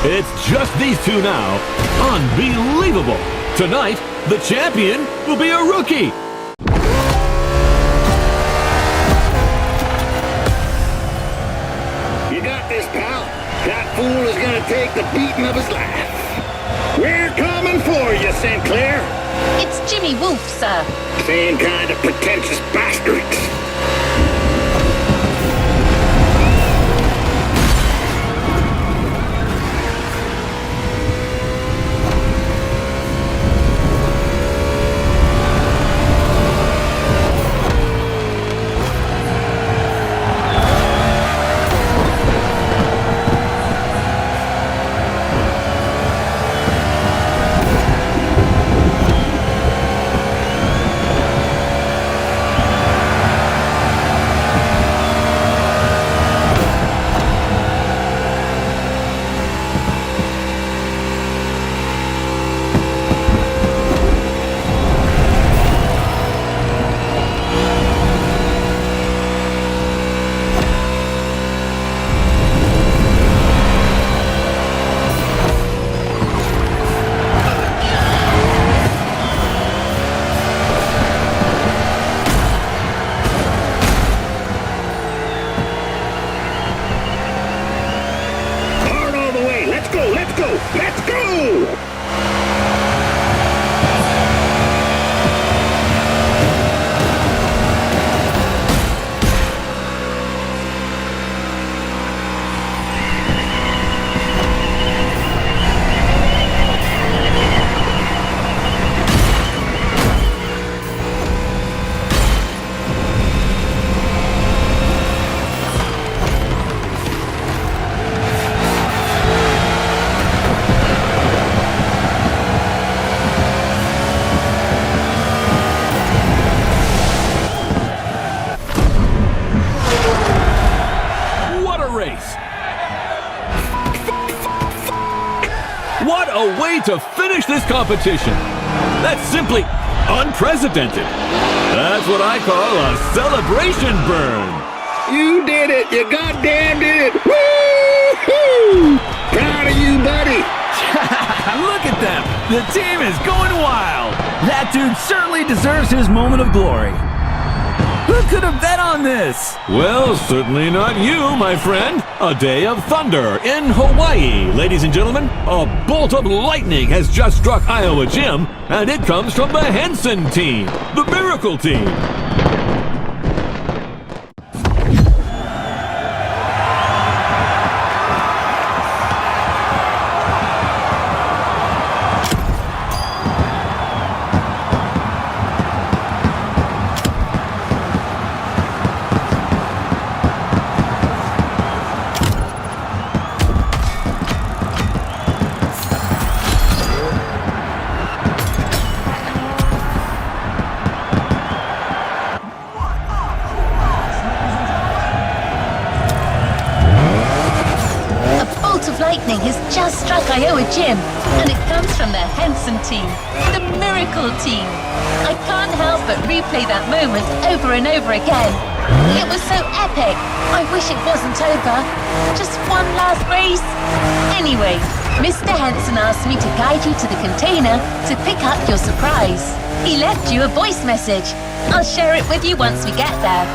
It's just these two now. Unbelievable. Tonight, the champion will be a rookie. You got this, pal. That fool is gonna take the beating of his life. We're coming for you, Sinclair. It's Jimmy Wolf, sir. Same kind of pretentious bastards. a way to finish this competition. That's simply unprecedented. That's what I call a celebration burn. You did it! You goddamn did it! Woo-hoo! Proud of you, buddy! Look at them! The team is going wild! That dude certainly deserves his moment of glory. Who could have bet on this? Well, certainly not you, my friend. A day of thunder in Hawaii, ladies and gentlemen. A bolt of lightning has just struck Iowa Gym, and it comes from the Henson team, the Miracle team. Lightning has just struck Iowa Gym, and it comes from the Henson team, the Miracle team. I can't help but replay that moment over and over again. It was so epic. I wish it wasn't over. Just one last race. Anyway, Mr. Henson asked me to guide you to the container to pick up your surprise. He left you a voice message. I'll share it with you once we get there.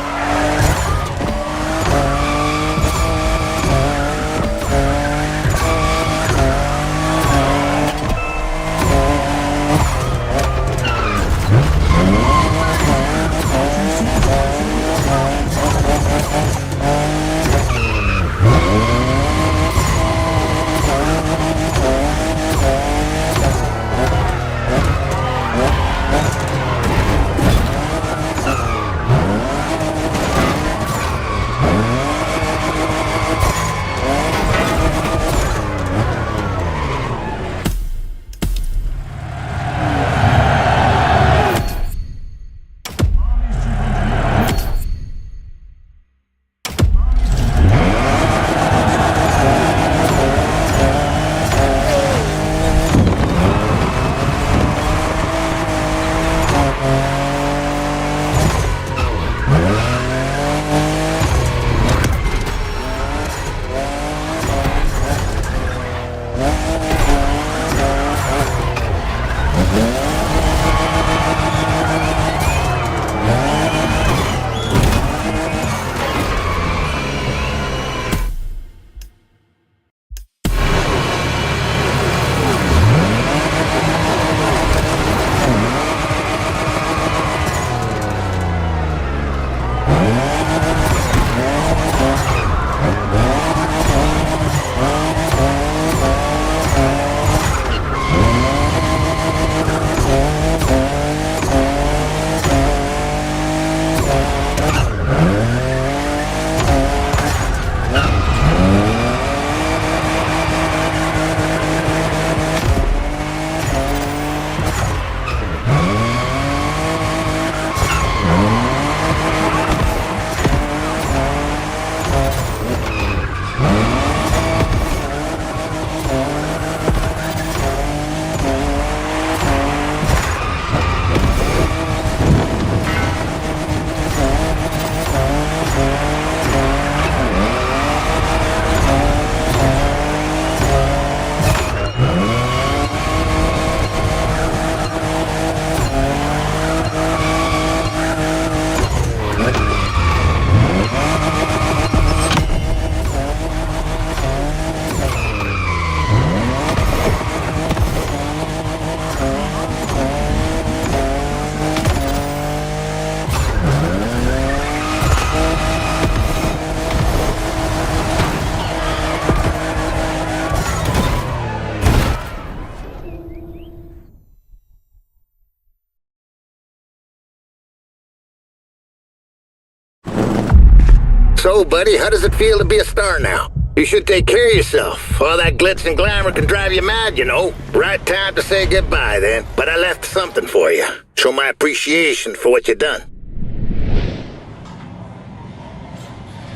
So, buddy, how does it feel to be a star now? You should take care of yourself. All that glitz and glamour can drive you mad, you know. Right time to say goodbye, then. But I left something for you. Show my appreciation for what you done.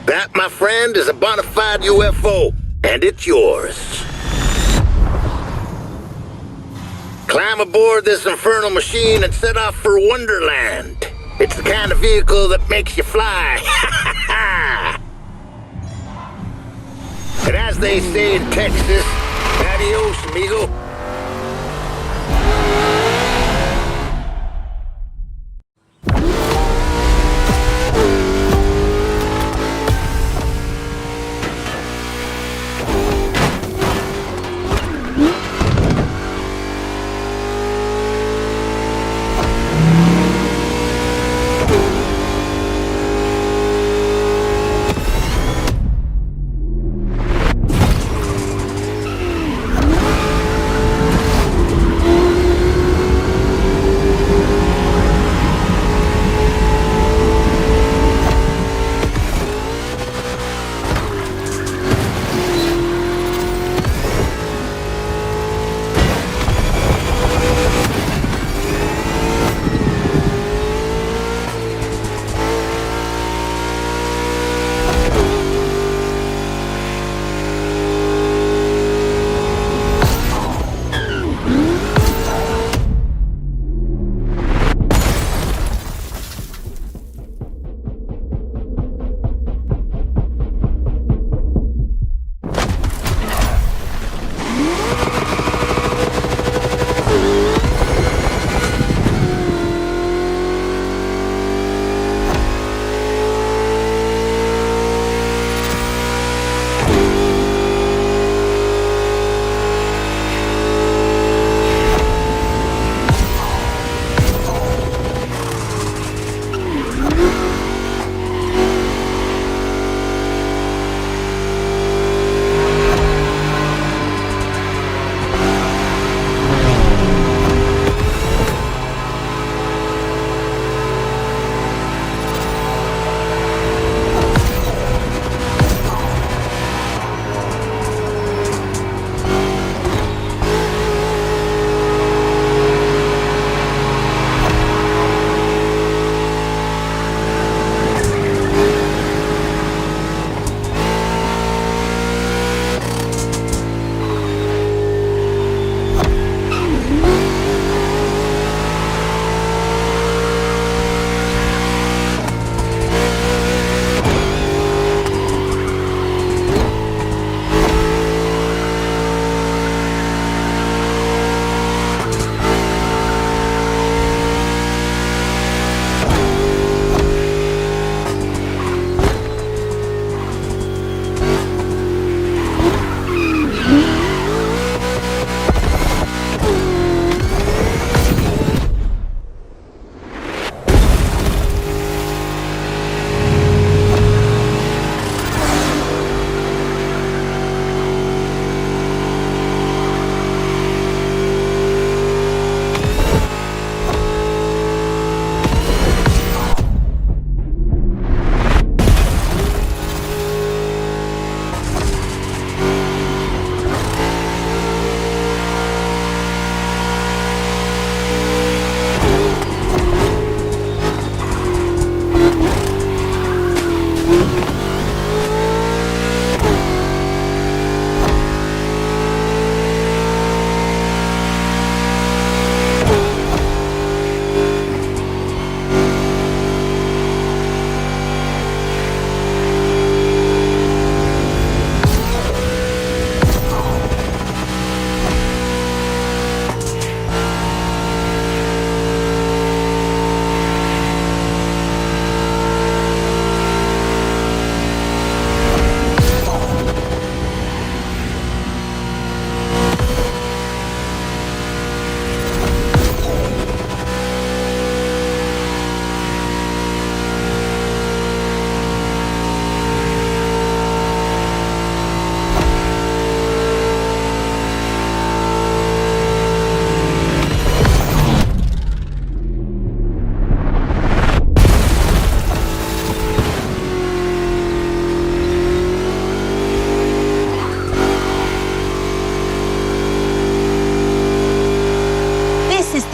That, my friend, is a bona fide UFO, and it's yours. Climb aboard this infernal machine and set off for Wonderland. It's the kind of vehicle that makes you fly. And as they say in Texas, adios, amigo.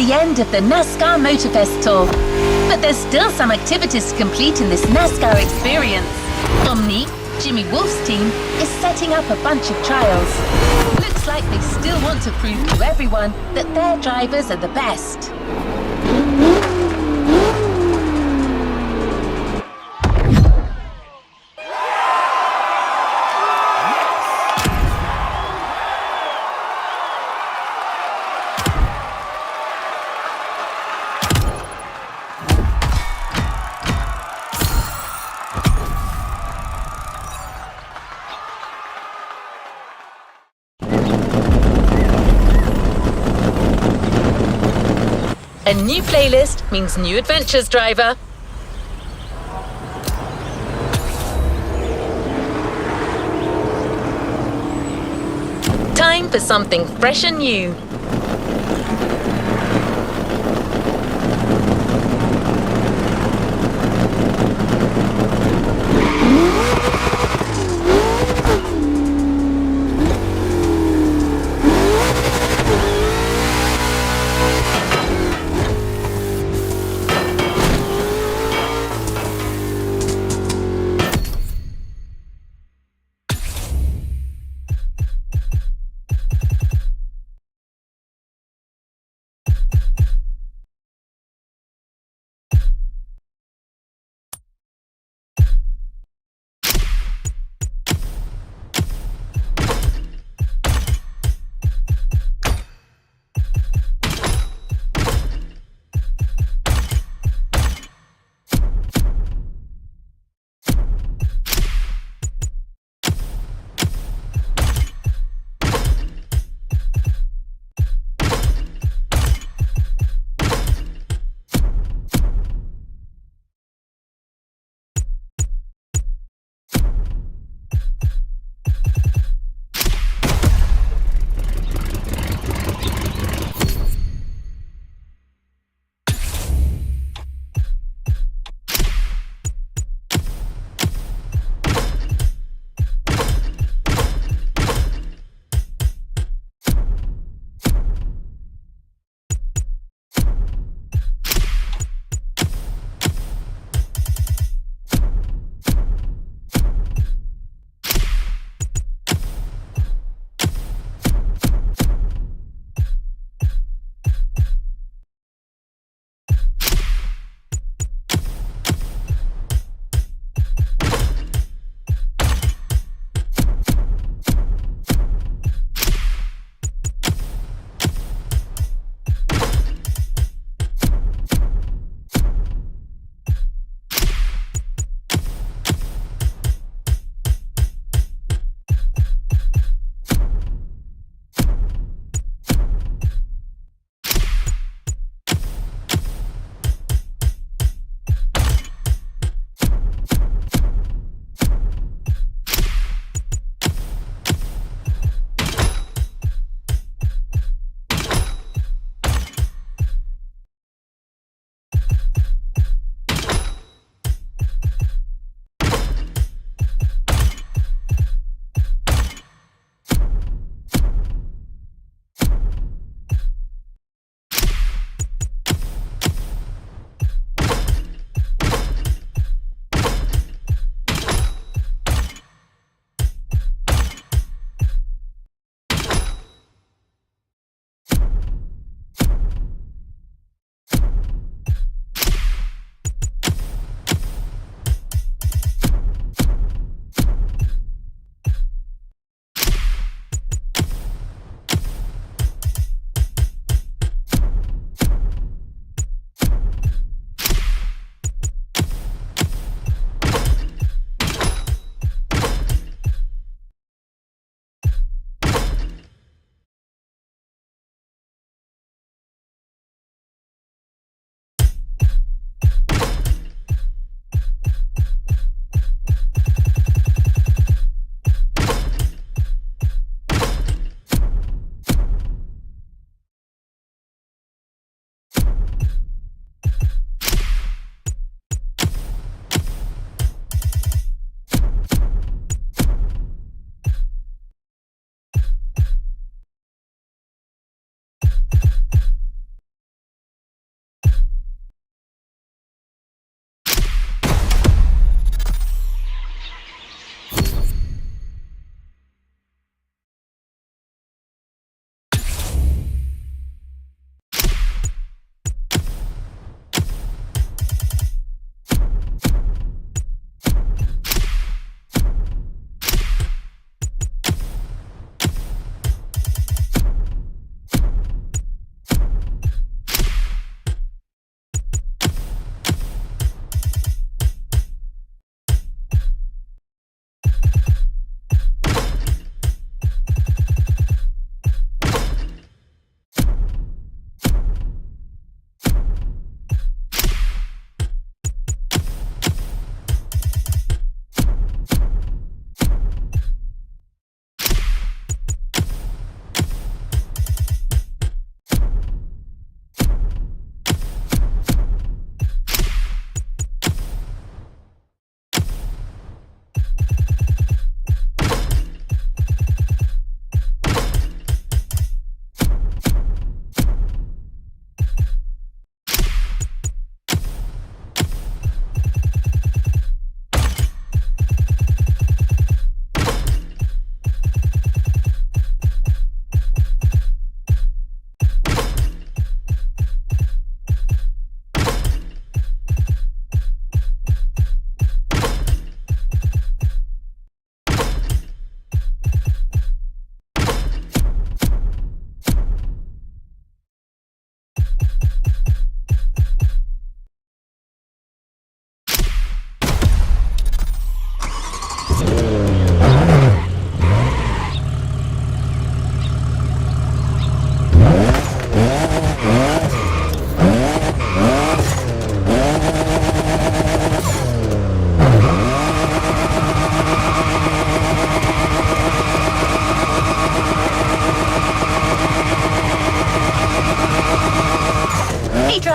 the end of the NASCAR Motorfest tour. But there's still some activities to complete in this NASCAR experience. Omni, Jimmy Wolf's team is setting up a bunch of trials. Looks like they still want to prove to everyone that their drivers are the best. A new playlist means new adventures, driver. Time for something fresh and new.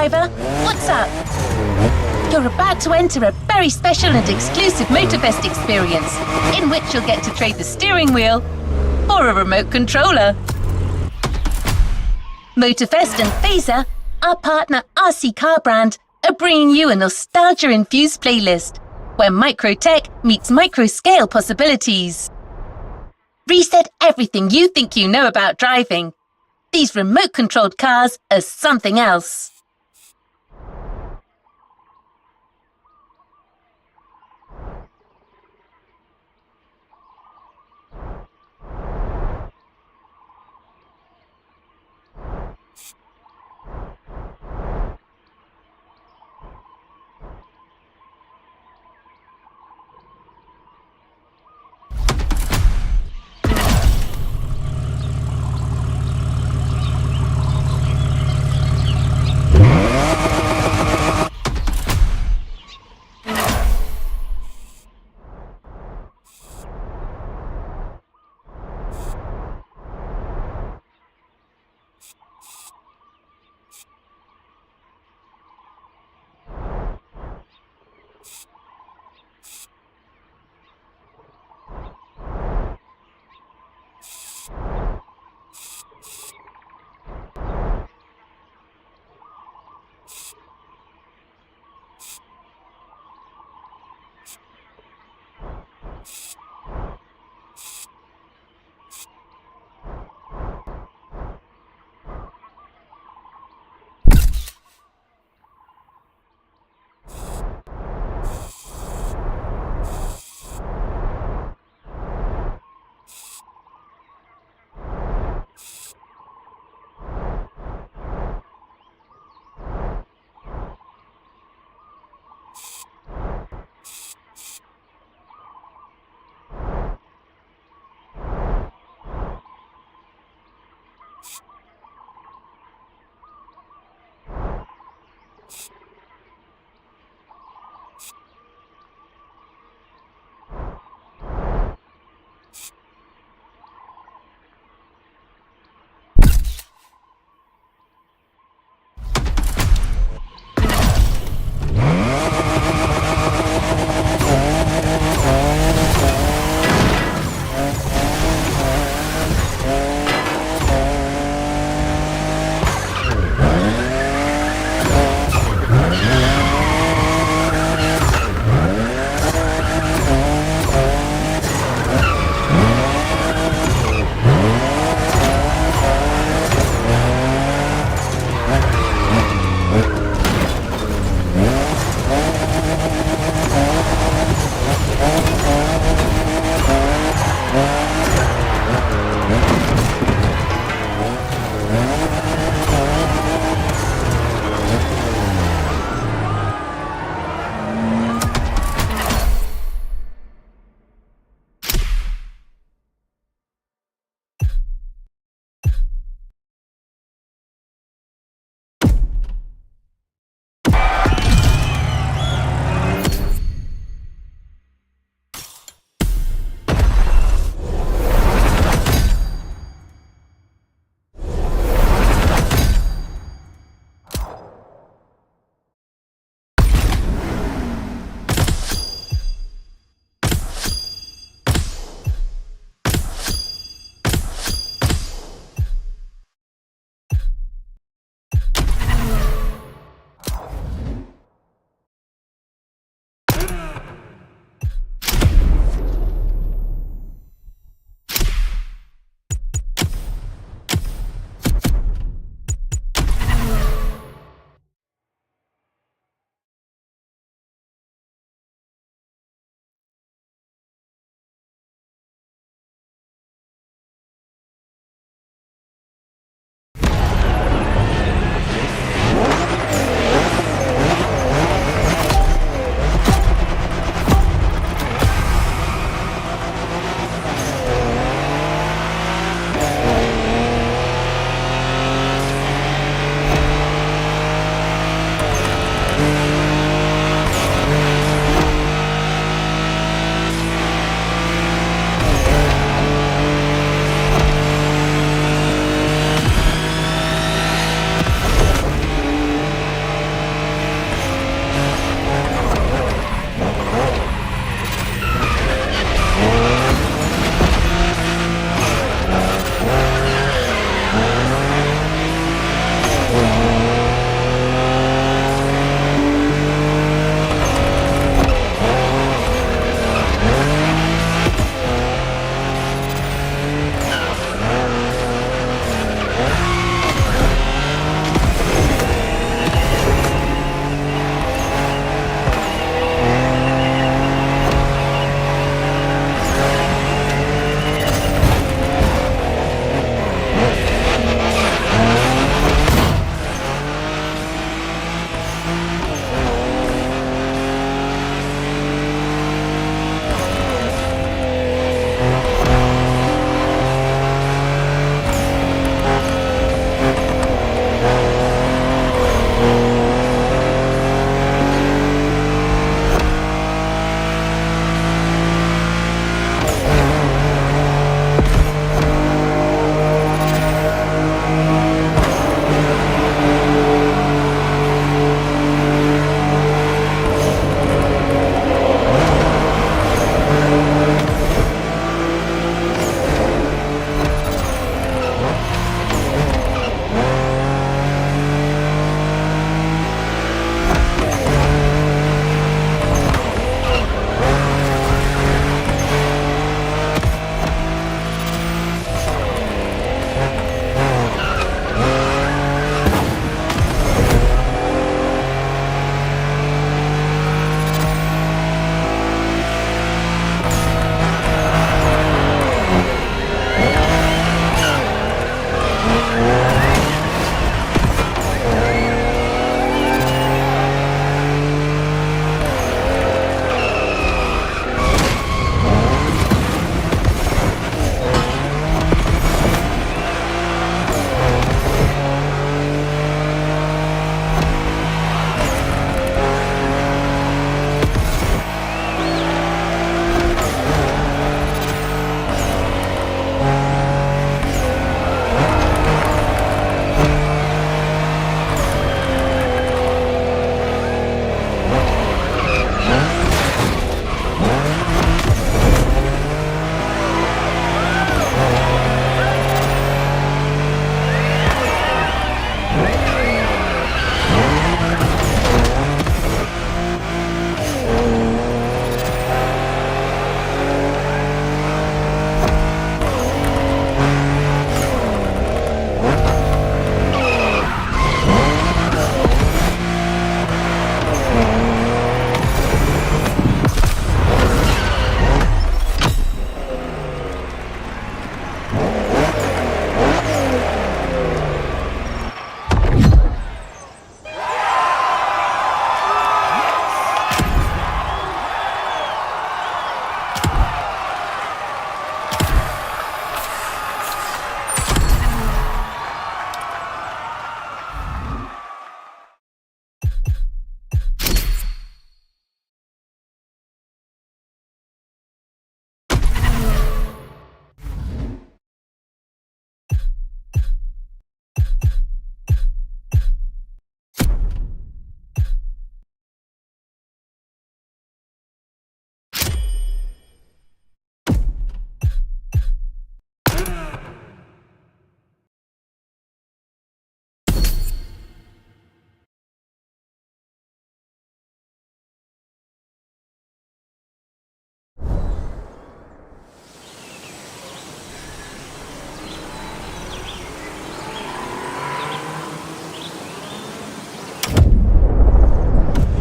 driver, what's up? You're about to enter a very special and exclusive Motorfest experience, in which you'll get to trade the steering wheel for a remote controller. Motorfest and Phaser, our partner RC Car Brand, are bringing you a nostalgia-infused playlist, where micro-tech meets micro-scale possibilities. Reset everything you think you know about driving. These remote-controlled cars are something else.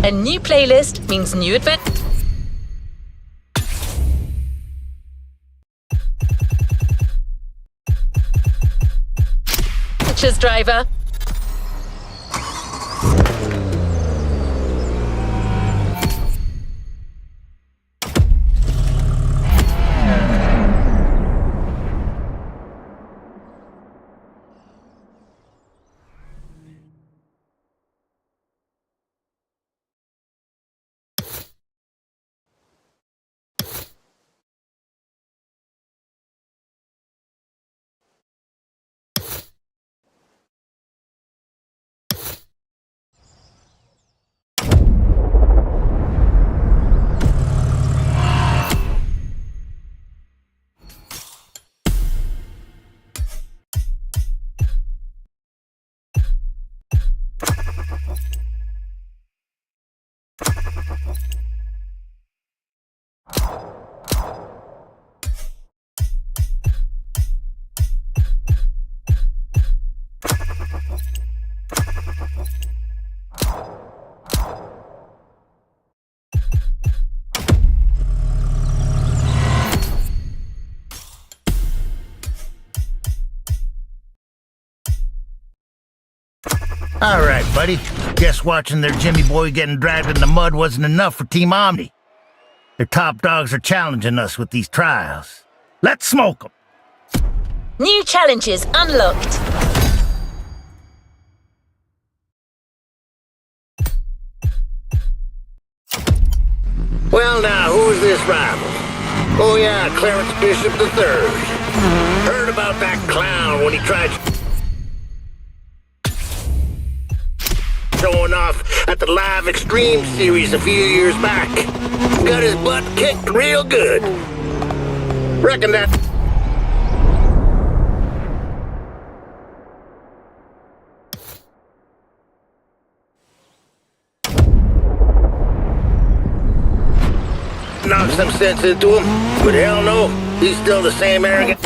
A new playlist means new adventures, driver. All right, buddy. Guess watching their Jimmy boy getting dragged in the mud wasn't enough for Team Omni. Their top dogs are challenging us with these trials. Let's smoke them. New challenges unlocked. Well, now, who's this rival? Oh, yeah, Clarence Bishop III. Heard about that clown when he tried showing off at the Live Extreme series a few years back. Got his butt kicked real good. Reckon that... knocked some sense into him, but hell no, he's still the same arrogant...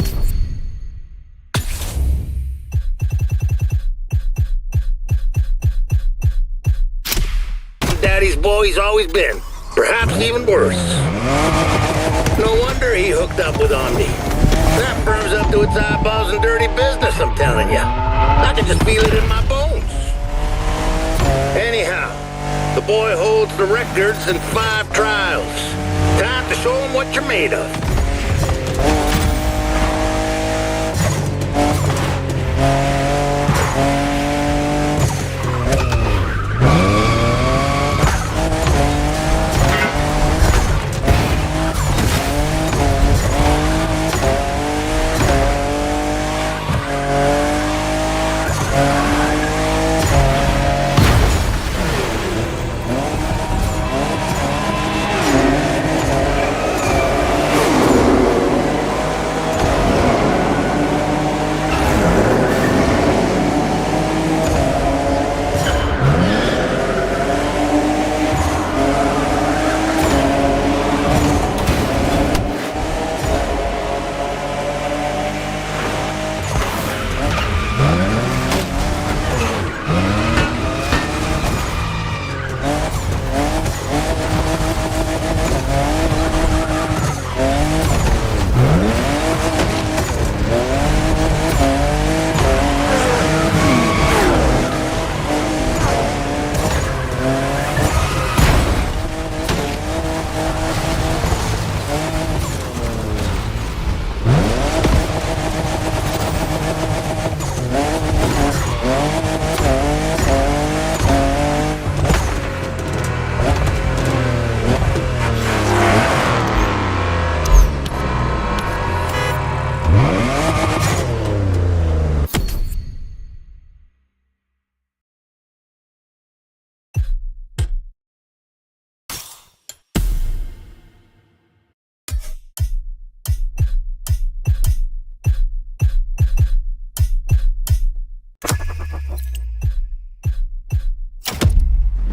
Daddy's boy he's always been. Perhaps even worse. No wonder he hooked up with Omni. That firm's up to its eyeballs in dirty business, I'm telling ya. I can just feel it in my bones. Anyhow, the boy holds the records in 5 trials. Time to show him what you're made of.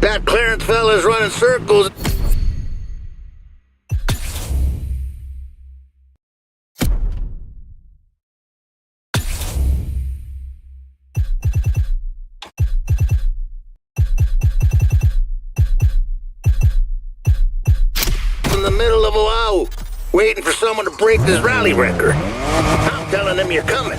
That Clarence fella's running circles. waiting for someone to break this rally record. I'm telling them you're coming.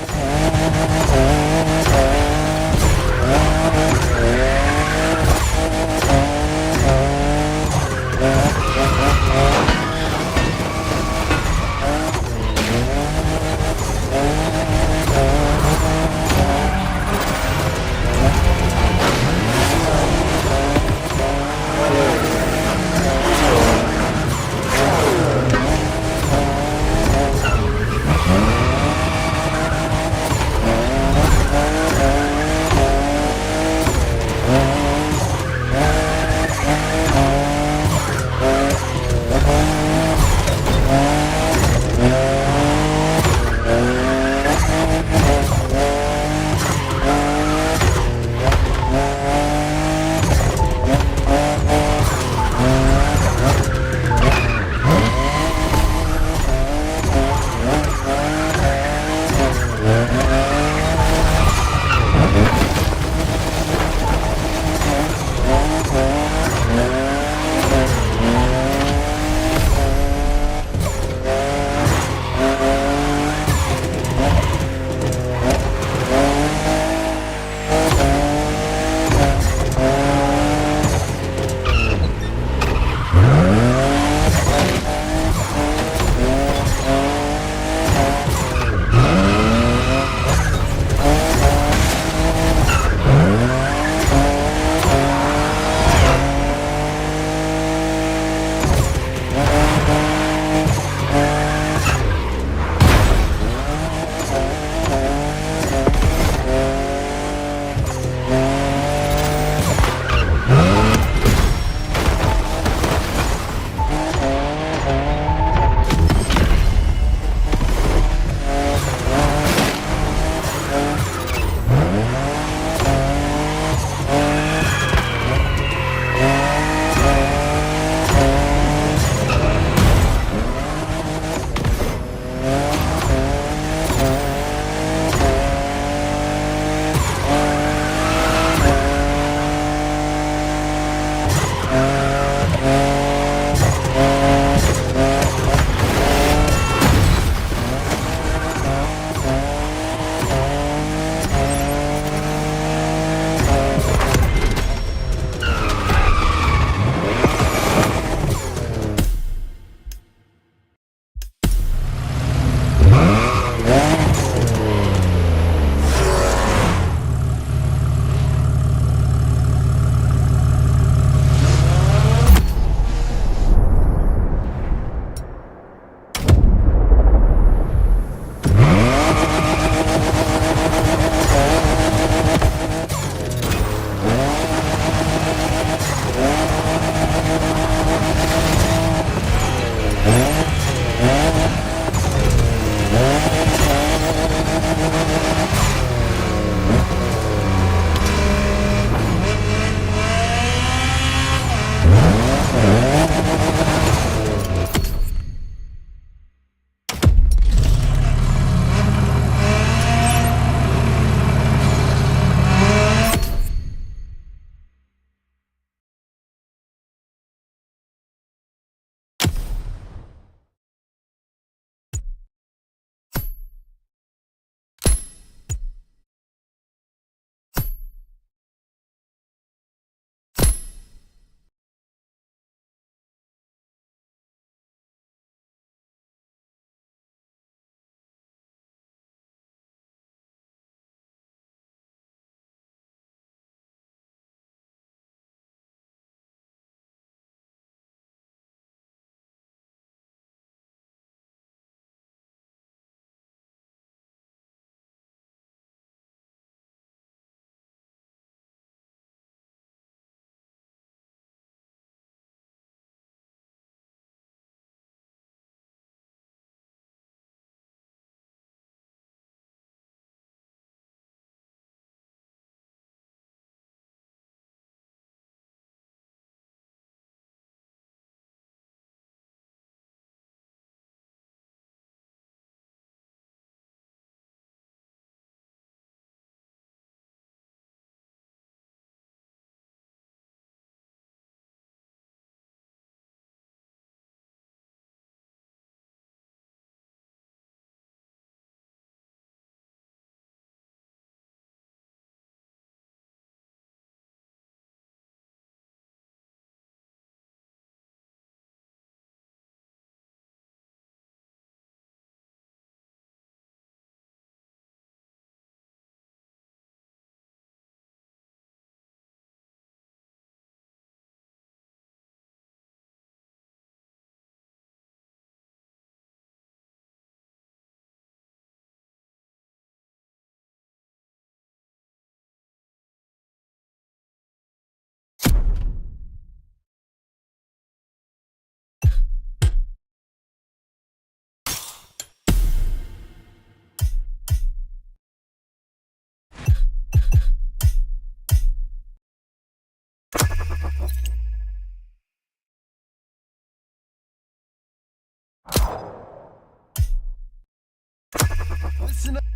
listen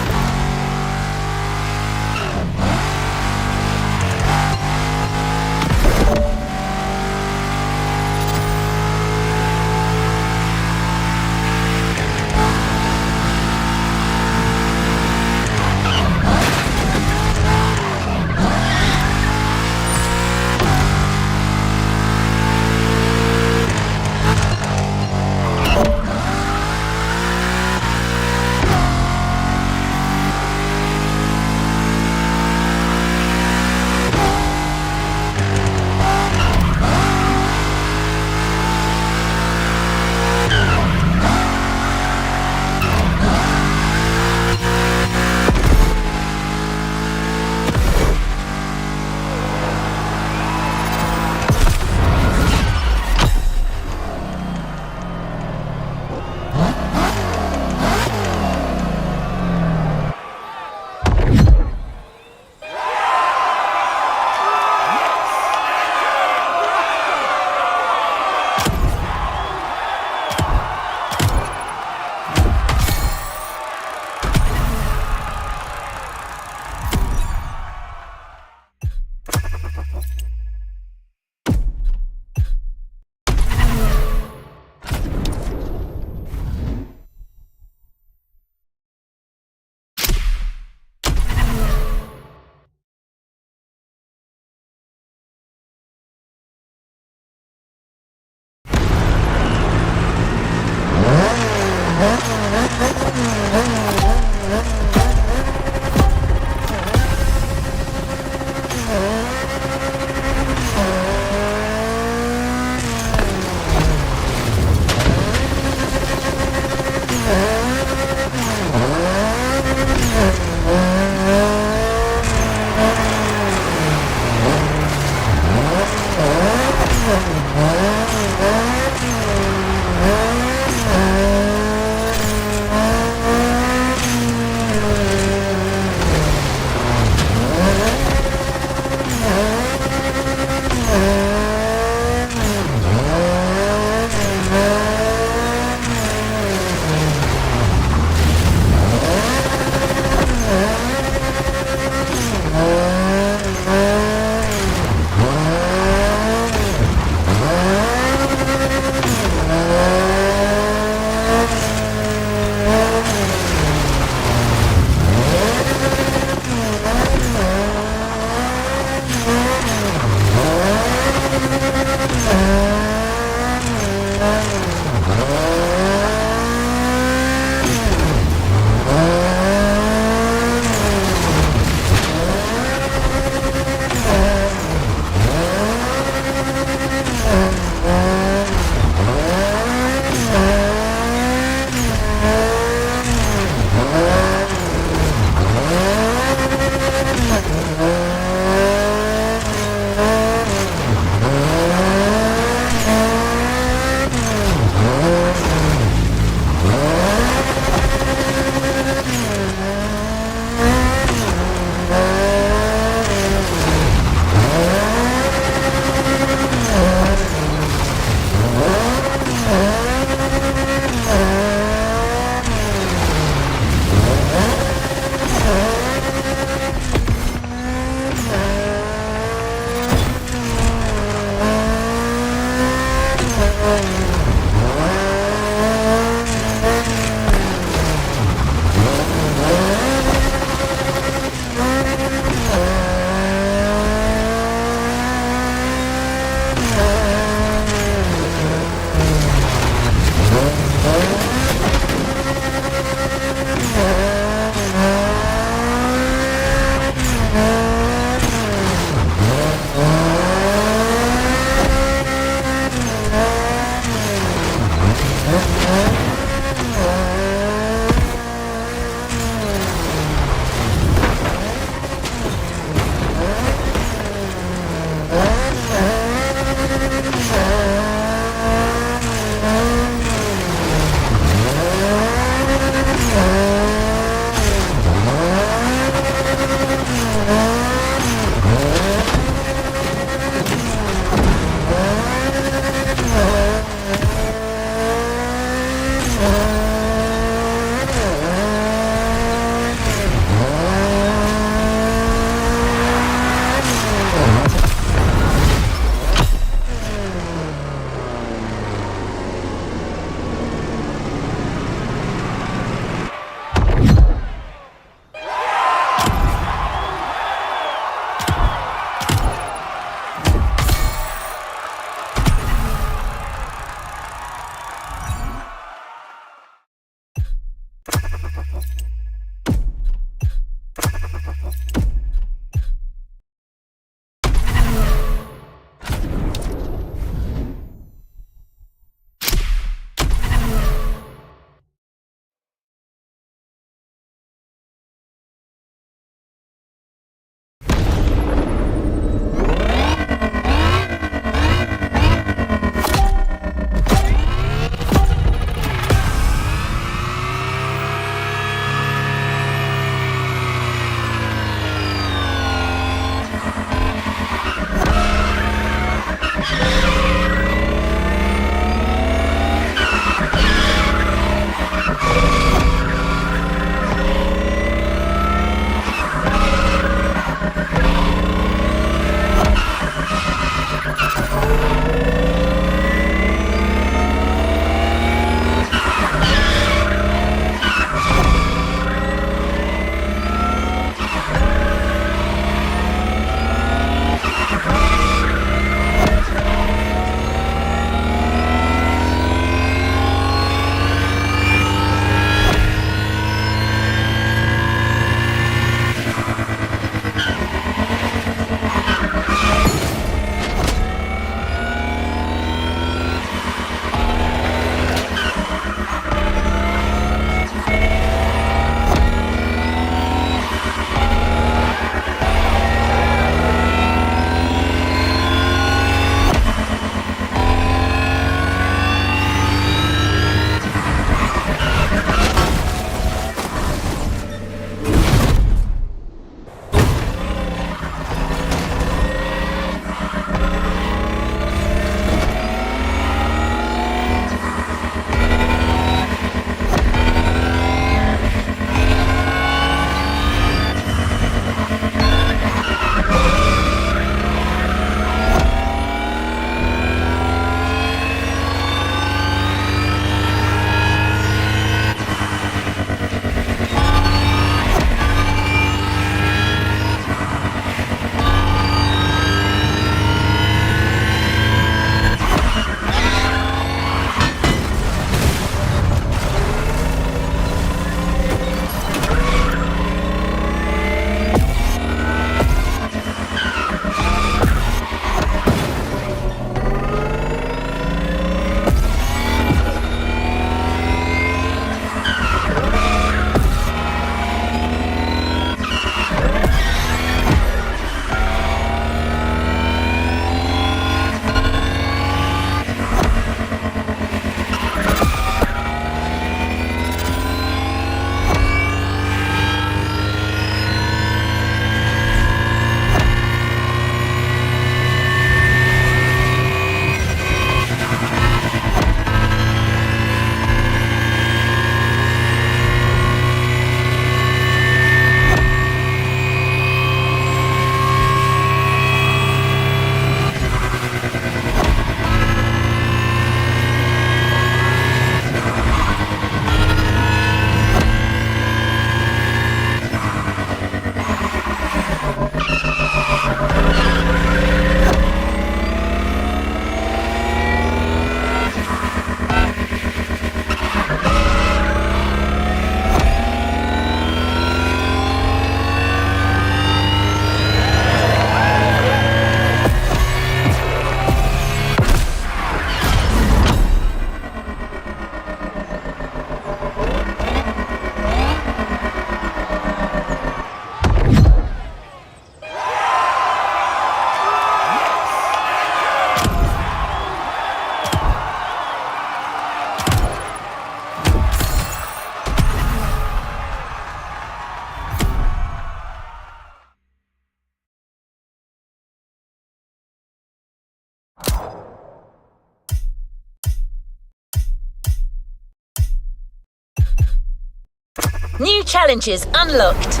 New challenges unlocked.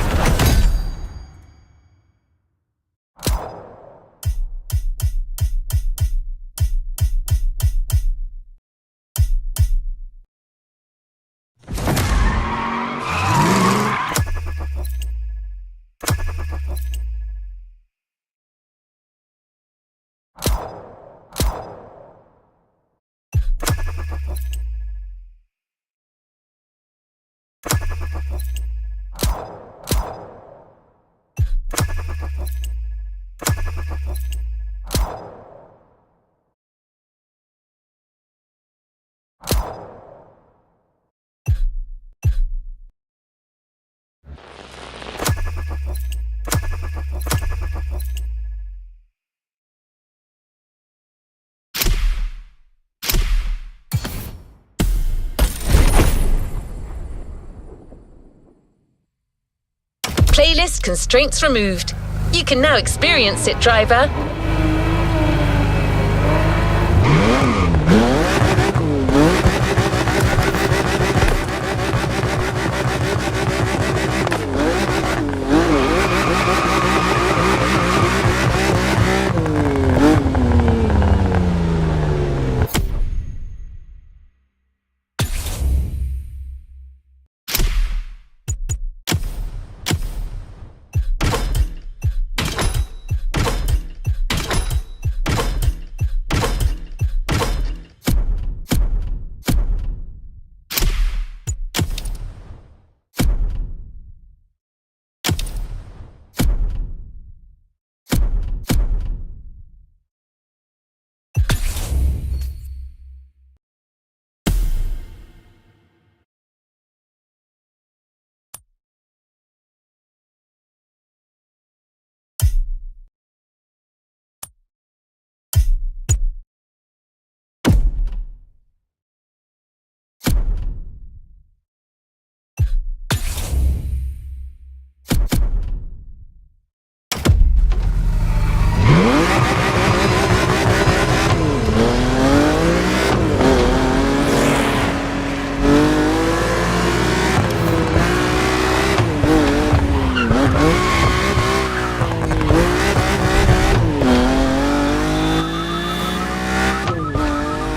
Playlist constraints removed. You can now experience it, driver.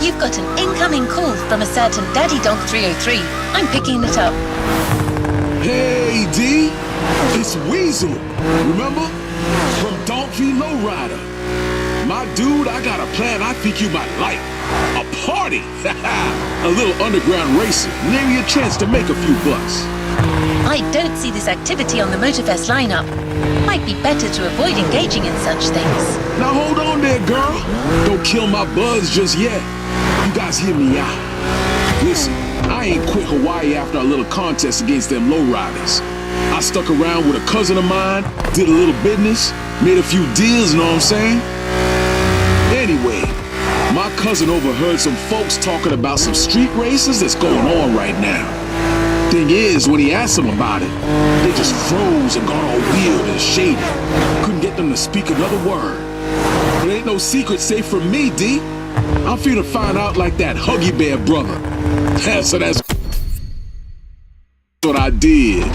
You've got an incoming call from a certain Daddy Donk 303. I'm picking it up. Hey, D. It's Weasel. Remember? From Donk v Lowrider. My dude, I got a plan I think you might like. A party. A little underground racing. Maybe a chance to make a few bucks. I don't see this activity on the Motorfest lineup. Might be better to avoid engaging in such things. Now hold on there, girl. Don't kill my buzz just yet. You guys hear me out. Listen, I ain't quit Hawaii after our little contest against them lowriders. I stuck around with a cousin of mine, did a little business, made a few deals, you know what I'm saying? Anyway, my cousin overheard some folks talking about some street races that's going on right now. Thing is, when he asked them about it, they just froze and got all weird and shady. Couldn't get them to speak another word. It ain't no secret safe from me, D. I'm finna find out like that Huggy Bear brother. So that's what I did.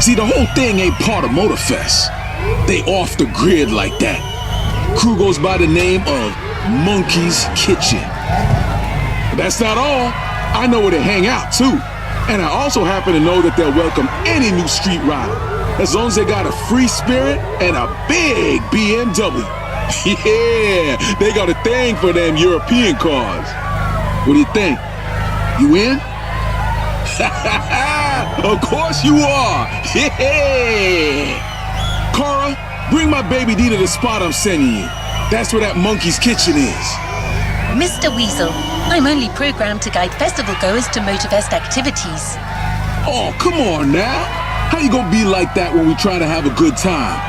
See, the whole thing ain't part of Motorfest. They off the grid like that. Crew goes by the name of Monkey's Kitchen. But that's not all. I know where they hang out, too. And I also happen to know that they'll welcome any new street rider, as long as they got a free spirit and a big BMW. Yeah, they got a thing for them European cars. What do you think? You in? Of course you are! Yeah! Cara, bring my baby D to the spot I'm sending you. That's where that Monkey's Kitchen is. Mr. Weasel, I'm only programmed to guide festival goers to Motorfest activities. Oh, come on now. How you gonna be like that when we try to have a good time?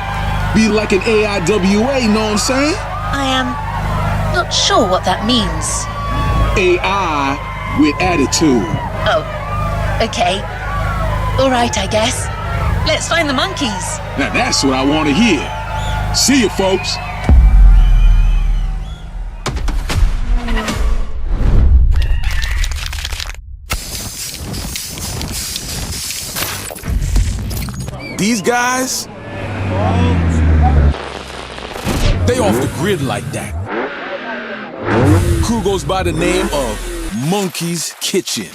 Be like an AIWA, know what I'm saying? I am not sure what that means. AI with attitude. Oh, okay. All right, I guess. Let's find the monkeys. Now that's what I want to hear. See you, folks. These guys, they off the grid like that. Crew goes by the name of Monkey's Kitchen.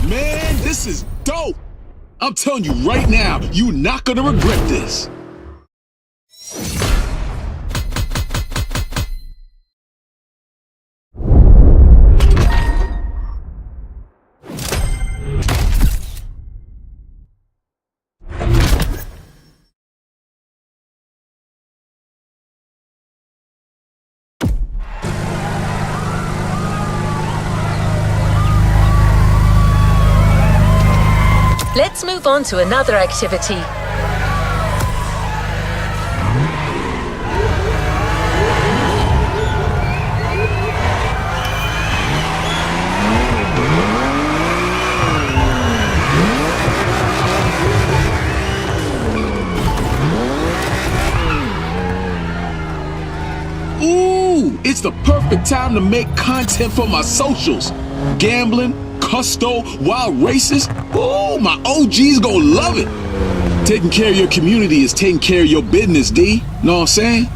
Man, this is dope. I'm telling you right now, you're not gonna regret this. Let's move on to another activity. Ooh, it's the perfect time to make content for my socials. Gambling, custo, wild races. Ooh, my OG's gonna love it. Taking care of your community is taking care of your business, D. Know what I'm saying?